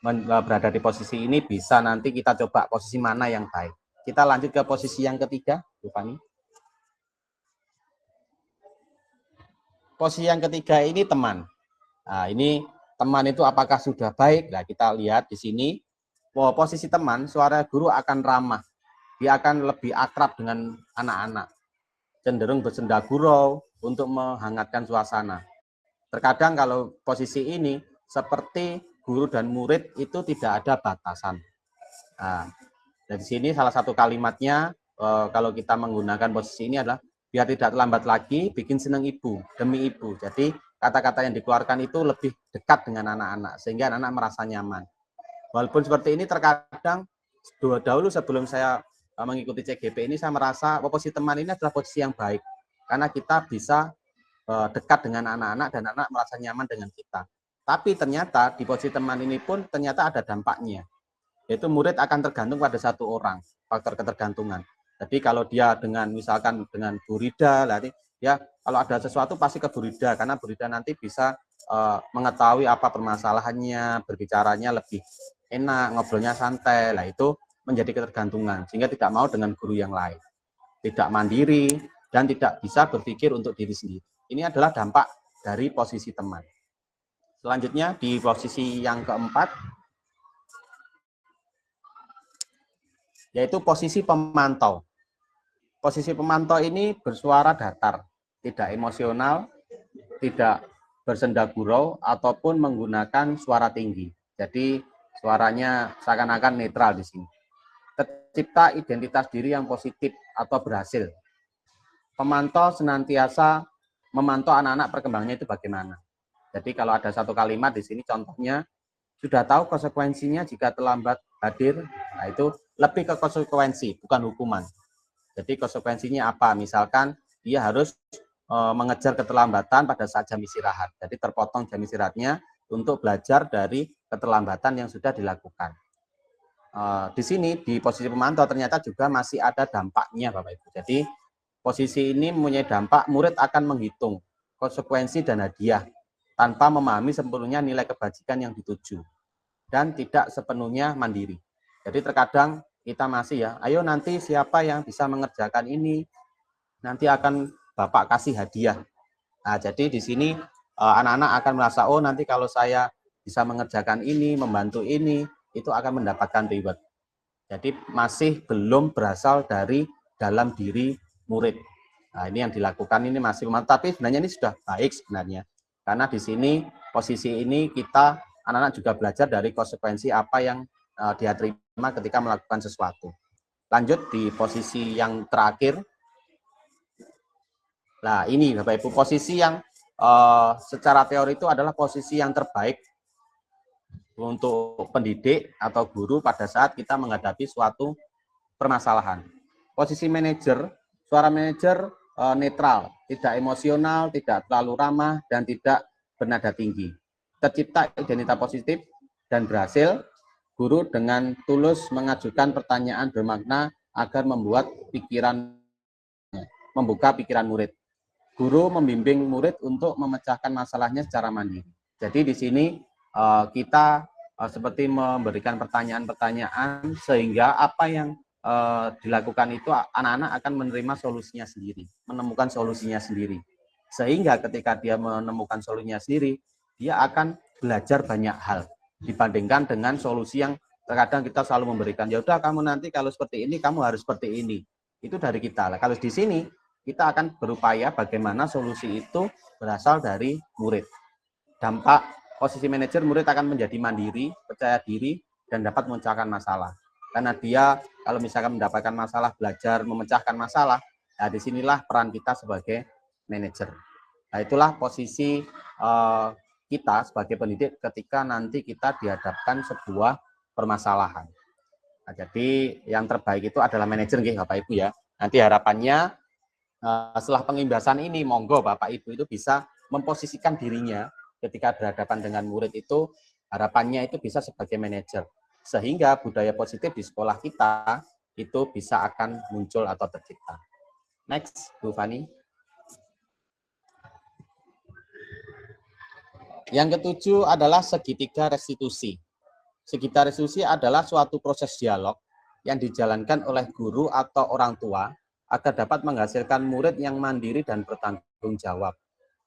berada di posisi ini, bisa nanti kita coba posisi mana yang baik. Kita lanjut ke posisi yang ketiga, Bu Fani. Posisi yang ketiga ini teman. Nah ini teman itu apakah sudah baik? Nah kita lihat di sini, posisi teman, suara guru akan ramah. Dia akan lebih akrab dengan anak-anak, cenderung bersenda gurau untuk menghangatkan suasana. Terkadang kalau posisi ini seperti guru dan murid itu tidak ada batasan. Nah, dari sini salah satu kalimatnya kalau kita menggunakan posisi ini adalah biar tidak terlambat lagi, bikin seneng ibu, demi ibu. Jadi kata-kata yang dikeluarkan itu lebih dekat dengan anak-anak, sehingga anak-anak merasa nyaman. Walaupun seperti ini terkadang dahulu sebelum saya mengikuti CGP ini, saya merasa posisi teman ini adalah posisi yang baik. Karena kita bisa dekat dengan anak-anak dan anak merasa nyaman dengan kita. Tapi ternyata di posisi teman ini pun ternyata ada dampaknya. Yaitu murid akan tergantung pada satu orang, faktor ketergantungan. Jadi kalau dia dengan misalkan dengan Bu Rida, nanti ya kalau ada sesuatu pasti ke Bu Rida, karena Bu Rida nanti bisa mengetahui apa permasalahannya, berbicaranya lebih enak, ngobrolnya santai. Lah itu menjadi ketergantungan, sehingga tidak mau dengan guru yang lain. Tidak mandiri dan tidak bisa berpikir untuk diri sendiri. Ini adalah dampak dari posisi teman. Selanjutnya di posisi yang keempat, yaitu posisi pemantau. Posisi pemantau ini bersuara datar, tidak emosional, tidak bersenda gurau, ataupun menggunakan suara tinggi. Jadi suaranya seakan-akan netral di sini. Tercipta identitas diri yang positif atau berhasil. Pemantau senantiasa memantau anak-anak perkembangannya itu bagaimana. Jadi kalau ada satu kalimat di sini contohnya, sudah tahu konsekuensinya jika terlambat hadir, nah itu lebih ke konsekuensi, bukan hukuman. Jadi konsekuensinya apa? Misalkan dia harus mengejar keterlambatan pada saat jam istirahat. Jadi terpotong jam istirahatnya untuk belajar dari keterlambatan yang sudah dilakukan. Di sini, di posisi pemantau ternyata juga masih ada dampaknya Bapak Ibu. Jadi posisi ini mempunyai dampak murid akan menghitung konsekuensi dan hadiah tanpa memahami sepenuhnya nilai kebajikan yang dituju dan tidak sepenuhnya mandiri. Jadi terkadang kita masih ya, ayo nanti siapa yang bisa mengerjakan ini, nanti akan Bapak kasih hadiah. Nah, jadi di sini anak-anak akan merasa, oh nanti kalau saya bisa mengerjakan ini, membantu ini, itu akan mendapatkan reward. Jadi masih belum berasal dari dalam diri murid. Nah, ini yang dilakukan ini masih, tapi sebenarnya ini sudah baik sebenarnya. Karena di sini, posisi ini kita, anak-anak juga belajar dari konsekuensi apa yang dia terima ketika melakukan sesuatu. Lanjut di posisi yang terakhir. Nah, ini Bapak Ibu, posisi yang secara teori itu adalah posisi yang terbaik untuk pendidik atau guru pada saat kita menghadapi suatu permasalahan. Posisi manajer, suara manajer netral, tidak emosional, tidak terlalu ramah, dan tidak bernada tinggi. Tercipta identitas positif dan berhasil, guru dengan tulus mengajukan pertanyaan bermakna agar membuka pikiran murid. Guru membimbing murid untuk memecahkan masalahnya secara mandiri. Jadi di sini kita seperti memberikan pertanyaan-pertanyaan sehingga apa yang dilakukan itu anak-anak akan menerima solusinya sendiri, menemukan solusinya sendiri. Sehingga ketika dia menemukan solusinya sendiri, dia akan belajar banyak hal dibandingkan dengan solusi yang terkadang kita selalu memberikan, ya udah kamu nanti kalau seperti ini kamu harus seperti ini. Itu dari kita. Nah, kalau di sini kita akan berupaya bagaimana solusi itu berasal dari murid. Dampak posisi manajer, murid akan menjadi mandiri, percaya diri, dan dapat memecahkan masalah. Karena dia kalau misalkan mendapatkan masalah, belajar memecahkan masalah, nah disinilah peran kita sebagai manajer. Nah itulah posisi kita sebagai pendidik ketika nanti kita dihadapkan sebuah permasalahan. Nah, jadi yang terbaik itu adalah manajer, Bapak Ibu ya. Nanti harapannya setelah pengimbasan ini, monggo Bapak Ibu itu bisa memposisikan dirinya ketika berhadapan dengan murid itu, harapannya itu bisa sebagai manajer. Sehingga budaya positif di sekolah kita itu bisa akan muncul atau tercipta. Next, Bu Fani. Yang ketujuh adalah segitiga restitusi. Segitiga restitusi adalah suatu proses dialog yang dijalankan oleh guru atau orang tua agar dapat menghasilkan murid yang mandiri dan bertanggung jawab.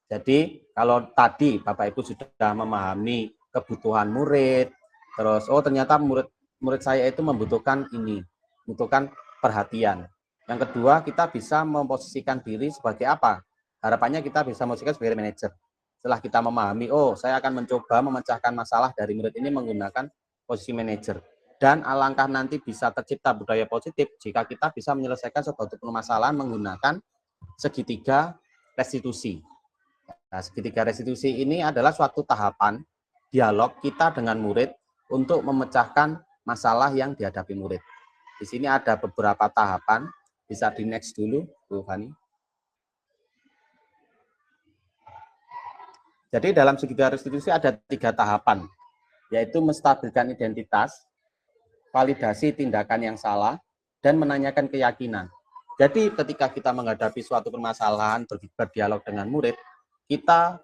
Jadi kalau tadi Bapak Ibu sudah memahami kebutuhan murid, terus oh ternyata murid saya itu membutuhkan ini, membutuhkan perhatian. Yang kedua, kita bisa memposisikan diri sebagai apa? Harapannya kita bisa memposisikan sebagai manajer. Setelah kita memahami, oh saya akan mencoba memecahkan masalah dari murid ini menggunakan posisi manajer. Dan alangkah nanti bisa tercipta budaya positif jika kita bisa menyelesaikan suatu permasalahan menggunakan segitiga restitusi. Nah, segitiga restitusi ini adalah suatu tahapan dialog kita dengan murid untuk memecahkan masalah yang dihadapi murid. Di sini ada beberapa tahapan, bisa di next dulu, Bu Fani. Jadi dalam segitiga restitusi ada 3 tahapan, yaitu menstabilkan identitas, validasi tindakan yang salah, dan menanyakan keyakinan. Jadi ketika kita menghadapi suatu permasalahan, berdialog dengan murid, kita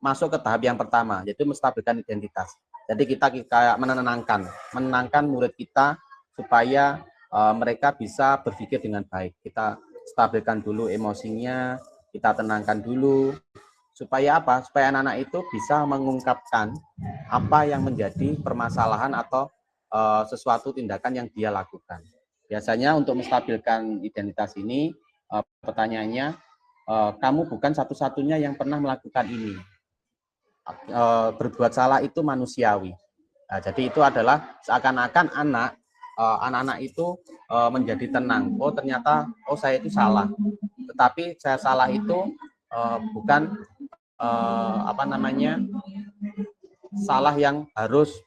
masuk ke tahap yang pertama, yaitu menstabilkan identitas. Jadi kita kayak menenangkan murid kita supaya mereka bisa berpikir dengan baik. Kita stabilkan dulu emosinya, kita tenangkan dulu, supaya apa? Supaya anak-anak itu bisa mengungkapkan apa yang menjadi permasalahan atau sesuatu tindakan yang dia lakukan. Biasanya untuk menstabilkan identitas ini, pertanyaannya, kamu bukan satu-satunya yang pernah melakukan ini. Berbuat salah itu manusiawi. Nah, jadi itu adalah seakan-akan anak-anak itu menjadi tenang. Oh ternyata, oh saya itu salah. Tetapi saya salah itu bukan salah yang harus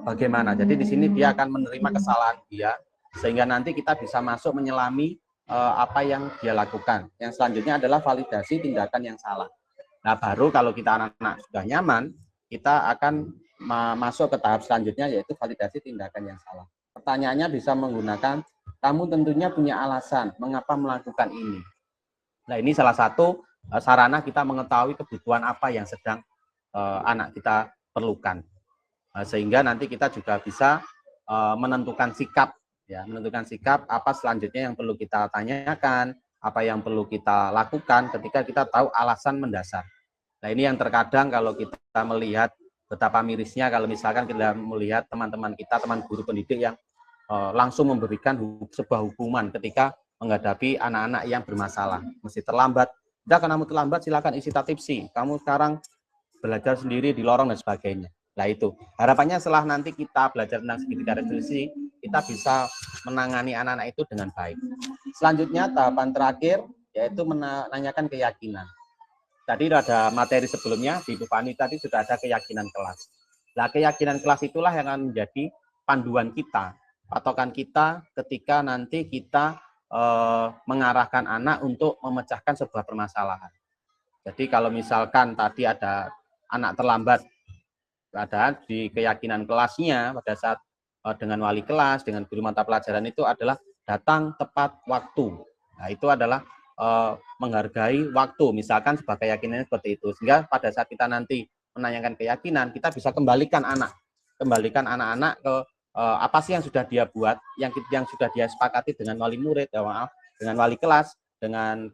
bagaimana. Jadi di sini dia akan menerima kesalahan dia, sehingga nanti kita bisa masuk menyelami apa yang dia lakukan. Yang selanjutnya adalah validasi tindakan yang salah. Nah, baru kalau kita anak-anak sudah nyaman, kita akan masuk ke tahap selanjutnya, yaitu validasi tindakan yang salah. Pertanyaannya bisa menggunakan, kamu tentunya punya alasan mengapa melakukan ini. Nah, ini salah satu sarana kita mengetahui kebutuhan apa yang sedang anak kita perlukan. Sehingga nanti kita juga bisa menentukan sikap, ya, menentukan sikap apa selanjutnya yang perlu kita tanyakan, apa yang perlu kita lakukan ketika kita tahu alasan mendasar. Nah, ini yang terkadang kalau kita melihat betapa mirisnya kalau misalkan kita melihat teman-teman kita, teman guru pendidik yang langsung memberikan sebuah hukuman ketika menghadapi anak-anak yang bermasalah. Mesti terlambat. Udah, kamu terlambat, silakan isi tatipsi. Kamu sekarang belajar sendiri di lorong dan sebagainya. Nah, itu harapannya setelah nanti kita belajar tentang segitiga restitusi, kita bisa menangani anak-anak itu dengan baik. Selanjutnya tahapan terakhir yaitu menanyakan keyakinan. Tadi ada materi sebelumnya di Bu Fani tadi sudah ada keyakinan kelas. Nah, keyakinan kelas itulah yang akan menjadi panduan kita, patokan kita ketika nanti kita mengarahkan anak untuk memecahkan sebuah permasalahan. Jadi kalau misalkan tadi ada anak terlambat, ada di keyakinan kelasnya pada saat dengan wali kelas, dengan guru mata pelajaran itu adalah datang tepat waktu. Nah, itu adalah menghargai waktu, misalkan sebagai keyakinan seperti itu. Sehingga pada saat kita nanti menanyakan keyakinan, kita bisa kembalikan anak-anak ke apa sih yang sudah dia buat, yang sudah dia sepakati dengan wali murid, dengan wali kelas, dengan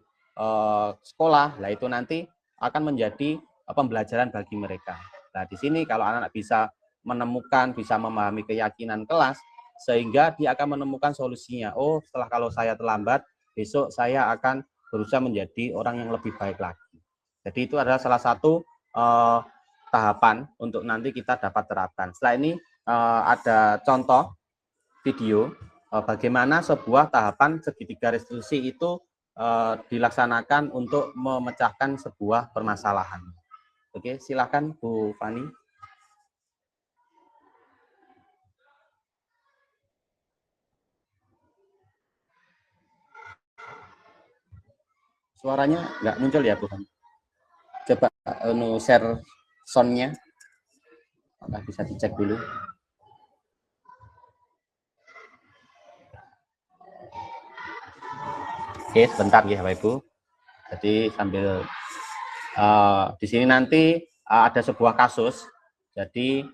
sekolah. Nah, itu nanti akan menjadi pembelajaran bagi mereka. Nah, di sini kalau anak-anak bisa menemukan, bisa memahami keyakinan kelas, sehingga dia akan menemukan solusinya. Oh, setelah kalau saya terlambat, besok saya akan berusaha menjadi orang yang lebih baik lagi. Jadi itu adalah salah satu tahapan untuk nanti kita dapat terapkan. Setelah ini ada contoh video bagaimana sebuah tahapan segitiga restitusi itu dilaksanakan untuk memecahkan sebuah permasalahan. Oke, silakan Bu Fani. Suaranya nggak muncul ya, Bu Fani. Coba share sound-nya. Apakah bisa dicek dulu? Oke, sebentar ya, Bapak Ibu. Jadi sambil di sini nanti ada sebuah kasus. Jadi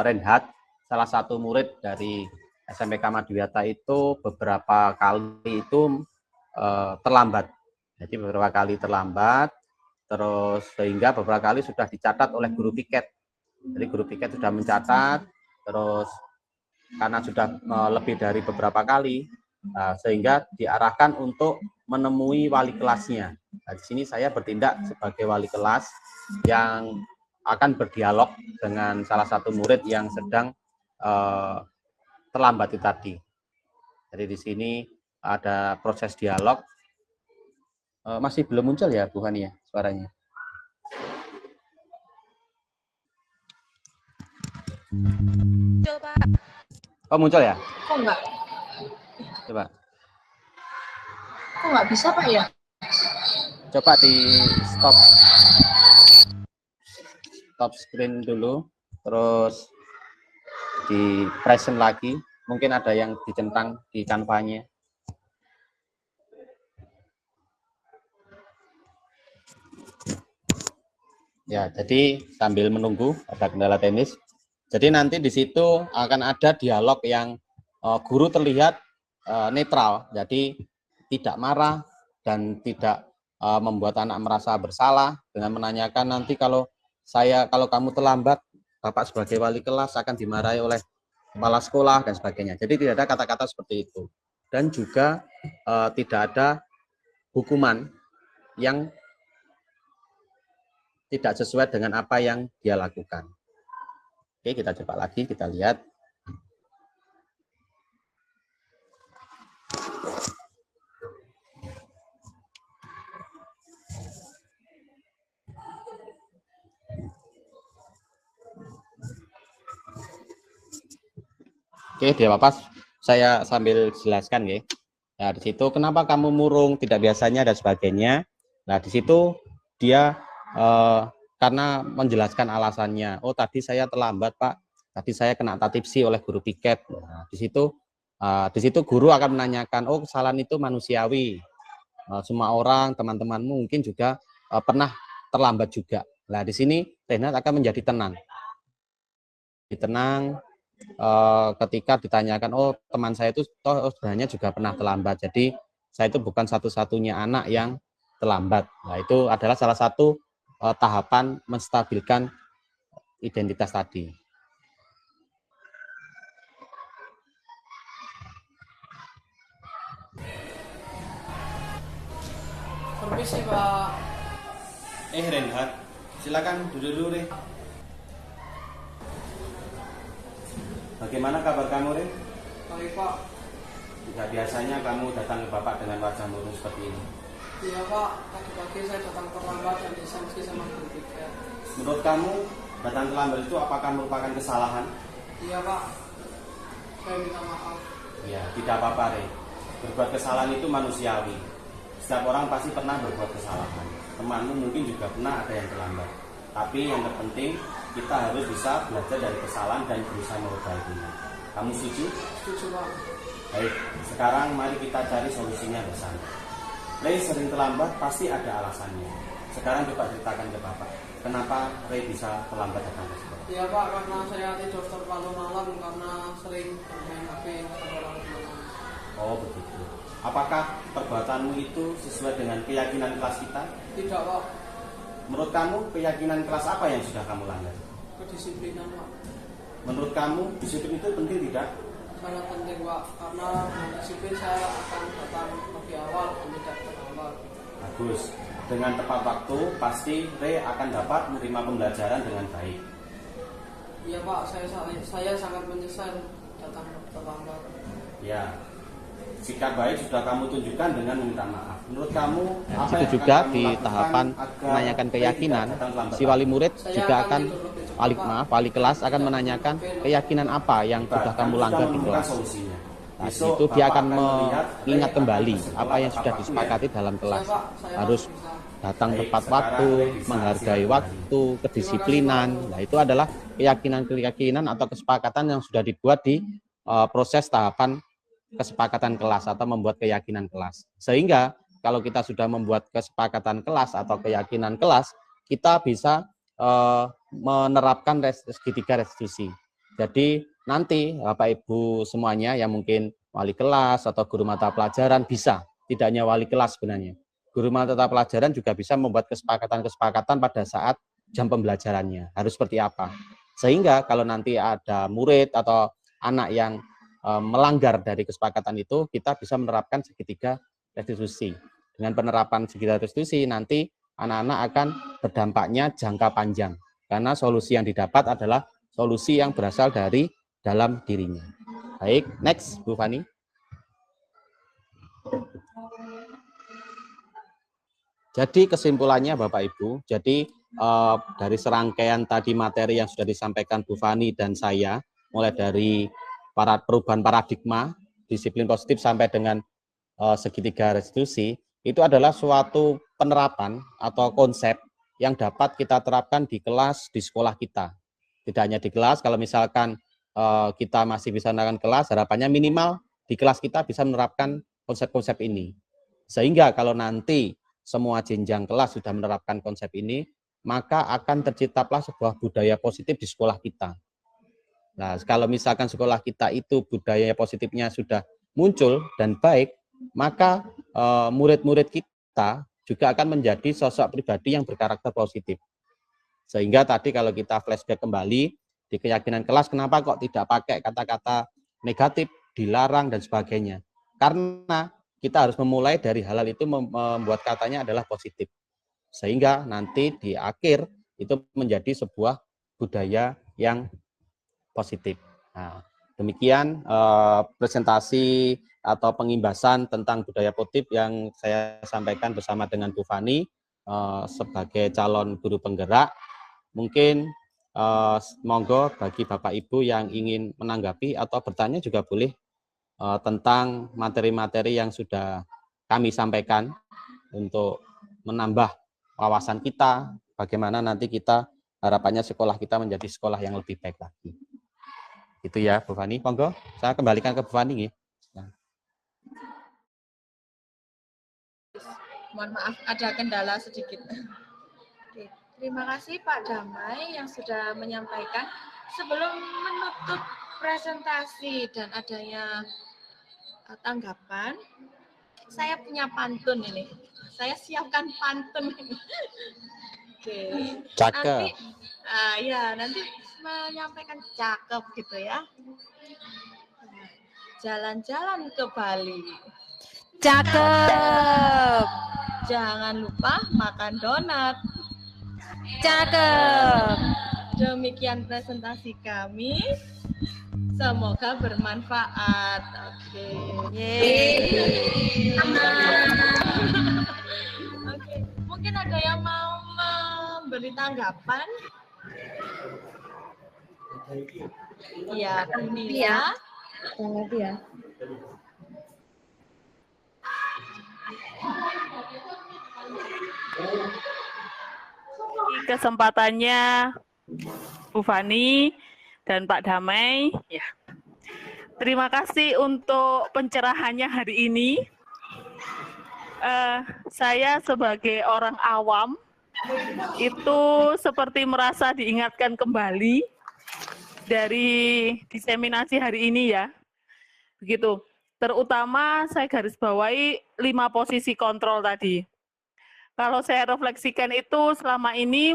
Renhat, salah satu murid dari SMPK Maduyata itu beberapa kali itu terlambat. Jadi beberapa kali terlambat, terus sehingga beberapa kali sudah dicatat oleh guru piket. Jadi guru piket sudah mencatat, terus karena sudah lebih dari beberapa kali, sehingga diarahkan untuk menemui wali kelasnya. Nah, di sini saya bertindak sebagai wali kelas yang akan berdialog dengan salah satu murid yang sedang terlambat itu tadi. Jadi di sini ada proses dialog. Masih belum muncul ya Bu Hani ya suaranya? Muncul, Pak. Oh muncul ya? Kok enggak? Coba. Kok nggak bisa Pak ya? Coba di stop screen dulu, terus di present lagi. Mungkin ada yang dicentang di kanvanya. Ya, jadi sambil menunggu ada kendala teknis. Jadi nanti di situ akan ada dialog yang guru terlihat netral, jadi tidak marah dan tidak membuat anak merasa bersalah dengan menanyakan nanti kalau kamu terlambat, Bapak sebagai wali kelas akan dimarahi oleh kepala sekolah dan sebagainya. Jadi tidak ada kata-kata seperti itu. Dan juga tidak ada hukuman yang tidak sesuai dengan apa yang dia lakukan. Oke, kita coba lagi, kita lihat. Oke, dia Bapak, saya sambil jelaskan ya. Nah, di situ kenapa kamu murung, tidak biasanya dan sebagainya. Nah, di situ dia karena menjelaskan alasannya. Oh, tadi saya terlambat, Pak. Tadi saya kena tatipsi oleh guru piket. Nah, di situ guru akan menanyakan, oh, kesalahan itu manusiawi. Semua orang, teman-temanmu mungkin juga pernah terlambat juga. Nah, di sini Renat akan menjadi tenang. Ketika ditanyakan, oh teman saya itu sebenarnya juga pernah terlambat, jadi saya itu bukan satu-satunya anak yang terlambat. Nah, itu adalah salah satu tahapan menstabilkan identitas tadi. Permisi Pak. Renhat, silakan duduk dulu, Re. Bagaimana kabar kamu, Re? Baik Pak. Tidak biasanya kamu datang ke Bapak dengan wajah murung seperti ini. Iya Pak, tadi pagi saya datang terlambat dan disanksi sama guru piket. Menurut kamu, datang terlambat itu apakah merupakan kesalahan? Iya Pak, saya minta maaf. Ya, tidak apa-apa, Re. Berbuat kesalahan itu manusiawi. Setiap orang pasti pernah berbuat kesalahan. Temanmu mungkin juga pernah ada yang terlambat. Tapi yang terpenting, kita harus bisa belajar dari kesalahan dan berusaha memperbaikinya. Kamu setuju? Setuju Pak. Baik, sekarang mari kita cari solusinya bersama. Ray sering terlambat pasti ada alasannya. Sekarang coba ceritakan ke Bapak, kenapa Ray bisa terlambat datang ke sekolah? Iya Pak, karena saya tidur terlalu malam karena sering bermain HP terlalu malam. Oh begitu. Apakah perbuatanmu itu sesuai dengan keyakinan kelas kita? Tidak Pak, Menurut kamu keyakinan kelas apa yang sudah kamu langgar? kedisiplinan Pak. Menurut kamu disiplin itu penting tidak? Sangat penting Pak, karena dengan disiplin saya akan datang lebih awal dan tidak terlambat. Bagus. Dengan tepat waktu pasti Ray akan dapat menerima pembelajaran dengan baik. Iya Pak, saya sangat menyesal datang terlambat. Ya. Sikap baik sudah kamu tunjukkan dengan meminta maaf. Menurut kamu, apa Itu yang juga akan kamu di lakukan tahapan agar menanyakan Ray keyakinan, tidak datang terlambat? si wali murid Saya juga akan akan tidur lebih cepat, Pak. wali kelas akan menanyakan keyakinan apa yang sudah kamu langgar di kelas. Solusinya. Nah, Besok itu dia Bapak akan melihat mengingat Ray kembali akan apa yang sudah bersekolah disepakati dalam kelas. Saya, Pak, saya Harus bisa. datang Baik, tepat sekarang waktu, Ray bisa menghargai silakan waktu, kedisiplinan. Nah, itu adalah keyakinan atau kesepakatan yang sudah dibuat di proses tahapan kesepakatan kelas atau membuat keyakinan kelas. Sehingga kalau kita sudah membuat kesepakatan kelas atau keyakinan kelas, kita bisa menerapkan segitiga restitusi. Jadi nanti Bapak Ibu semuanya yang mungkin wali kelas atau guru mata pelajaran bisa, tidak hanya wali kelas sebenarnya. Guru mata pelajaran juga bisa membuat kesepakatan-kesepakatan pada saat jam pembelajarannya. Harus seperti apa. Sehingga kalau nanti ada murid atau anak yang melanggar dari kesepakatan itu, kita bisa menerapkan segitiga restitusi. Dengan penerapan segitiga restitusi, nanti anak-anak akan berdampaknya jangka panjang. Karena solusi yang didapat adalah solusi yang berasal dari dalam dirinya. Baik, next Bu Fani. Jadi kesimpulannya Bapak Ibu, jadi dari serangkaian tadi materi yang sudah disampaikan Bu Fani dan saya, mulai dari perubahan paradigma, disiplin positif sampai dengan segitiga restitusi, itu adalah suatu penerapan atau konsep yang dapat kita terapkan di kelas, di sekolah kita. Tidak hanya di kelas, kalau misalkan kita masih bisa menerapkan kelas, harapannya minimal di kelas kita bisa menerapkan konsep-konsep ini. Sehingga kalau nanti semua jenjang kelas sudah menerapkan konsep ini, maka akan terciptalah sebuah budaya positif di sekolah kita. Nah, kalau misalkan sekolah kita itu budaya positifnya sudah muncul dan baik, maka murid-murid kita juga akan menjadi sosok pribadi yang berkarakter positif. Sehingga tadi kalau kita flashback kembali, di keyakinan kelas, kenapa kok tidak pakai kata-kata negatif, dilarang, dan sebagainya. Karena kita harus memulai dari hal-hal itu membuat katanya adalah positif. Sehingga nanti di akhir itu menjadi sebuah budaya yang positif. Nah, demikian presentasi atau pengimbasan tentang budaya positif yang saya sampaikan bersama dengan Bu Fani sebagai calon guru penggerak. Mungkin monggo bagi Bapak Ibu yang ingin menanggapi atau bertanya juga boleh tentang materi-materi yang sudah kami sampaikan untuk menambah wawasan kita, bagaimana nanti kita harapannya sekolah kita menjadi sekolah yang lebih baik lagi. Itu ya Bu Fani, monggo saya kembalikan ke Bu Fani. Mohon maaf ada kendala sedikit. Oke, terima kasih Pak Damai yang sudah menyampaikan. Sebelum menutup presentasi dan adanya tanggapan, saya punya pantun ini. Saya siapkan pantun. Oke. Cakep. Nanti menyampaikan cakep gitu ya. Jalan-jalan ke Bali. Cakep. Jangan lupa makan donat. Cakep. Demikian presentasi kami. Semoga bermanfaat. Oke. Oke. Mungkin ada yang mau memberi tanggapan? Iya, Bunila. Ya. Kesempatannya Bu Fani dan Pak Damai. Ya. Terima kasih untuk pencerahannya hari ini. Saya sebagai orang awam itu seperti merasa diingatkan kembali dari diseminasi hari ini ya. Begitu. Terutama saya garis bawahi 5 posisi kontrol tadi. Kalau saya refleksikan itu selama ini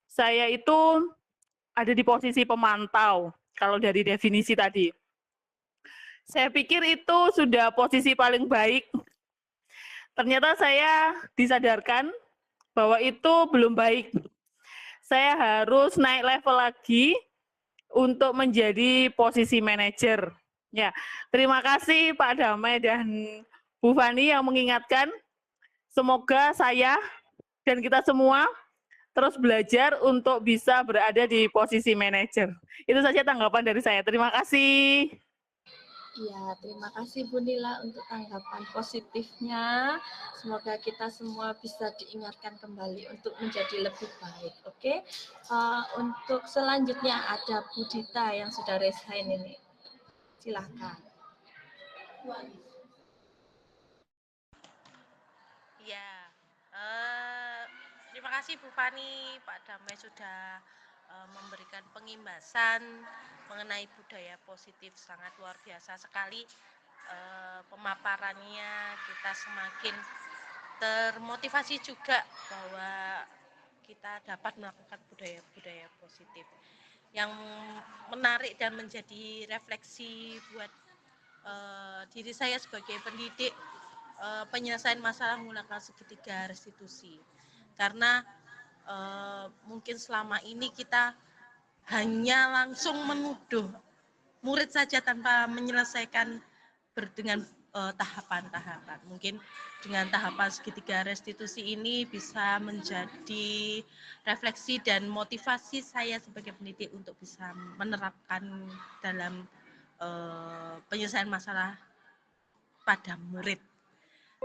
saya itu ada di posisi pemantau kalau dari definisi tadi. Saya pikir itu sudah posisi paling baik. Ternyata saya disadarkan bahwa itu belum baik. Saya harus naik level lagi untuk menjadi posisi manajer. Ya, terima kasih Pak Damai dan Bu Fani yang mengingatkan. Semoga saya dan kita semua terus belajar untuk bisa berada di posisi manajer. Itu saja tanggapan dari saya. Terima kasih. Ya, terima kasih Bu Nila untuk tanggapan positifnya. Semoga kita semua bisa diingatkan kembali untuk menjadi lebih baik. Oke, untuk selanjutnya ada Bu Dita yang sudah raise hand ini. Silahkan. Ya, terima kasih Bu Fani, Pak Damai sudah memberikan pengimbasan mengenai budaya positif. Sangat luar biasa sekali pemaparannya, kita semakin termotivasi juga bahwa kita dapat melakukan budaya-budaya positif yang menarik dan menjadi refleksi buat diri saya sebagai pendidik. Penyelesaian masalah menggunakan segitiga restitusi, karena mungkin selama ini kita hanya langsung menuduh murid saja tanpa menyelesaikan dengan tahapan-tahapan. Mungkin dengan tahapan segitiga restitusi ini bisa menjadi refleksi dan motivasi saya sebagai pendidik untuk bisa menerapkan dalam penyelesaian masalah pada murid.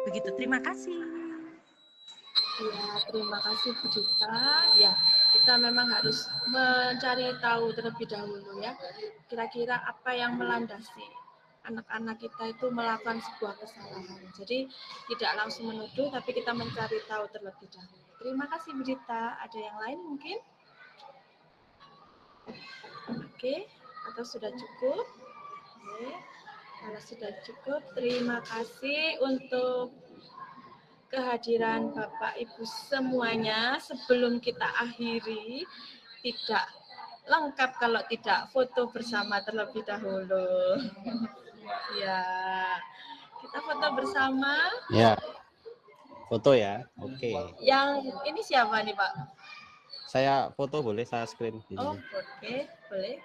Begitu, terima kasih. Ya, terima kasih Bu Dita. Ya, kita memang harus mencari tahu terlebih dahulu ya, kira-kira apa yang melandasi anak-anak kita itu melakukan sebuah kesalahan. Jadi tidak langsung menuduh, tapi kita mencari tahu terlebih dahulu. Terima kasih Bu Dita. Ada yang lain mungkin? Oke, atau sudah cukup? Oke, kalau sudah cukup, terima kasih untuk kehadiran Bapak Ibu semuanya. Sebelum kita akhiri, tidak lengkap kalau tidak foto bersama terlebih dahulu. Ya, kita foto bersama. Ya, foto ya. Oke. Yang ini siapa nih Pak? Saya foto boleh, saya screen di Oh, sini. oke, boleh.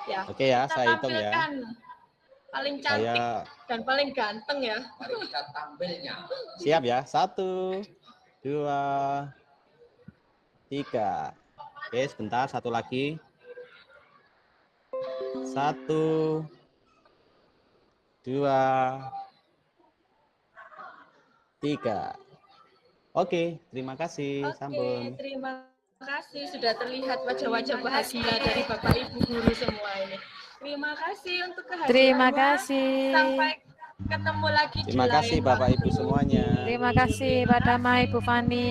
Ya. Oke ya, kita saya hitung ya. Paling cantik dan paling ganteng ya. Siap ya, 1, 2, 3. Oke, sebentar, satu lagi. 1, 2, 3. Oke, terima kasih. Sambung. Oke, terima kasih. Sudah terlihat wajah-wajah bahagia dari Bapak Ibu guru semua ini. Terima kasih untuk kehadirannya. Terima kasih. Sampai ketemu lagi Terima kasih Bapak Ibu semuanya. Terima kasih Pak Damai, Bu Fani.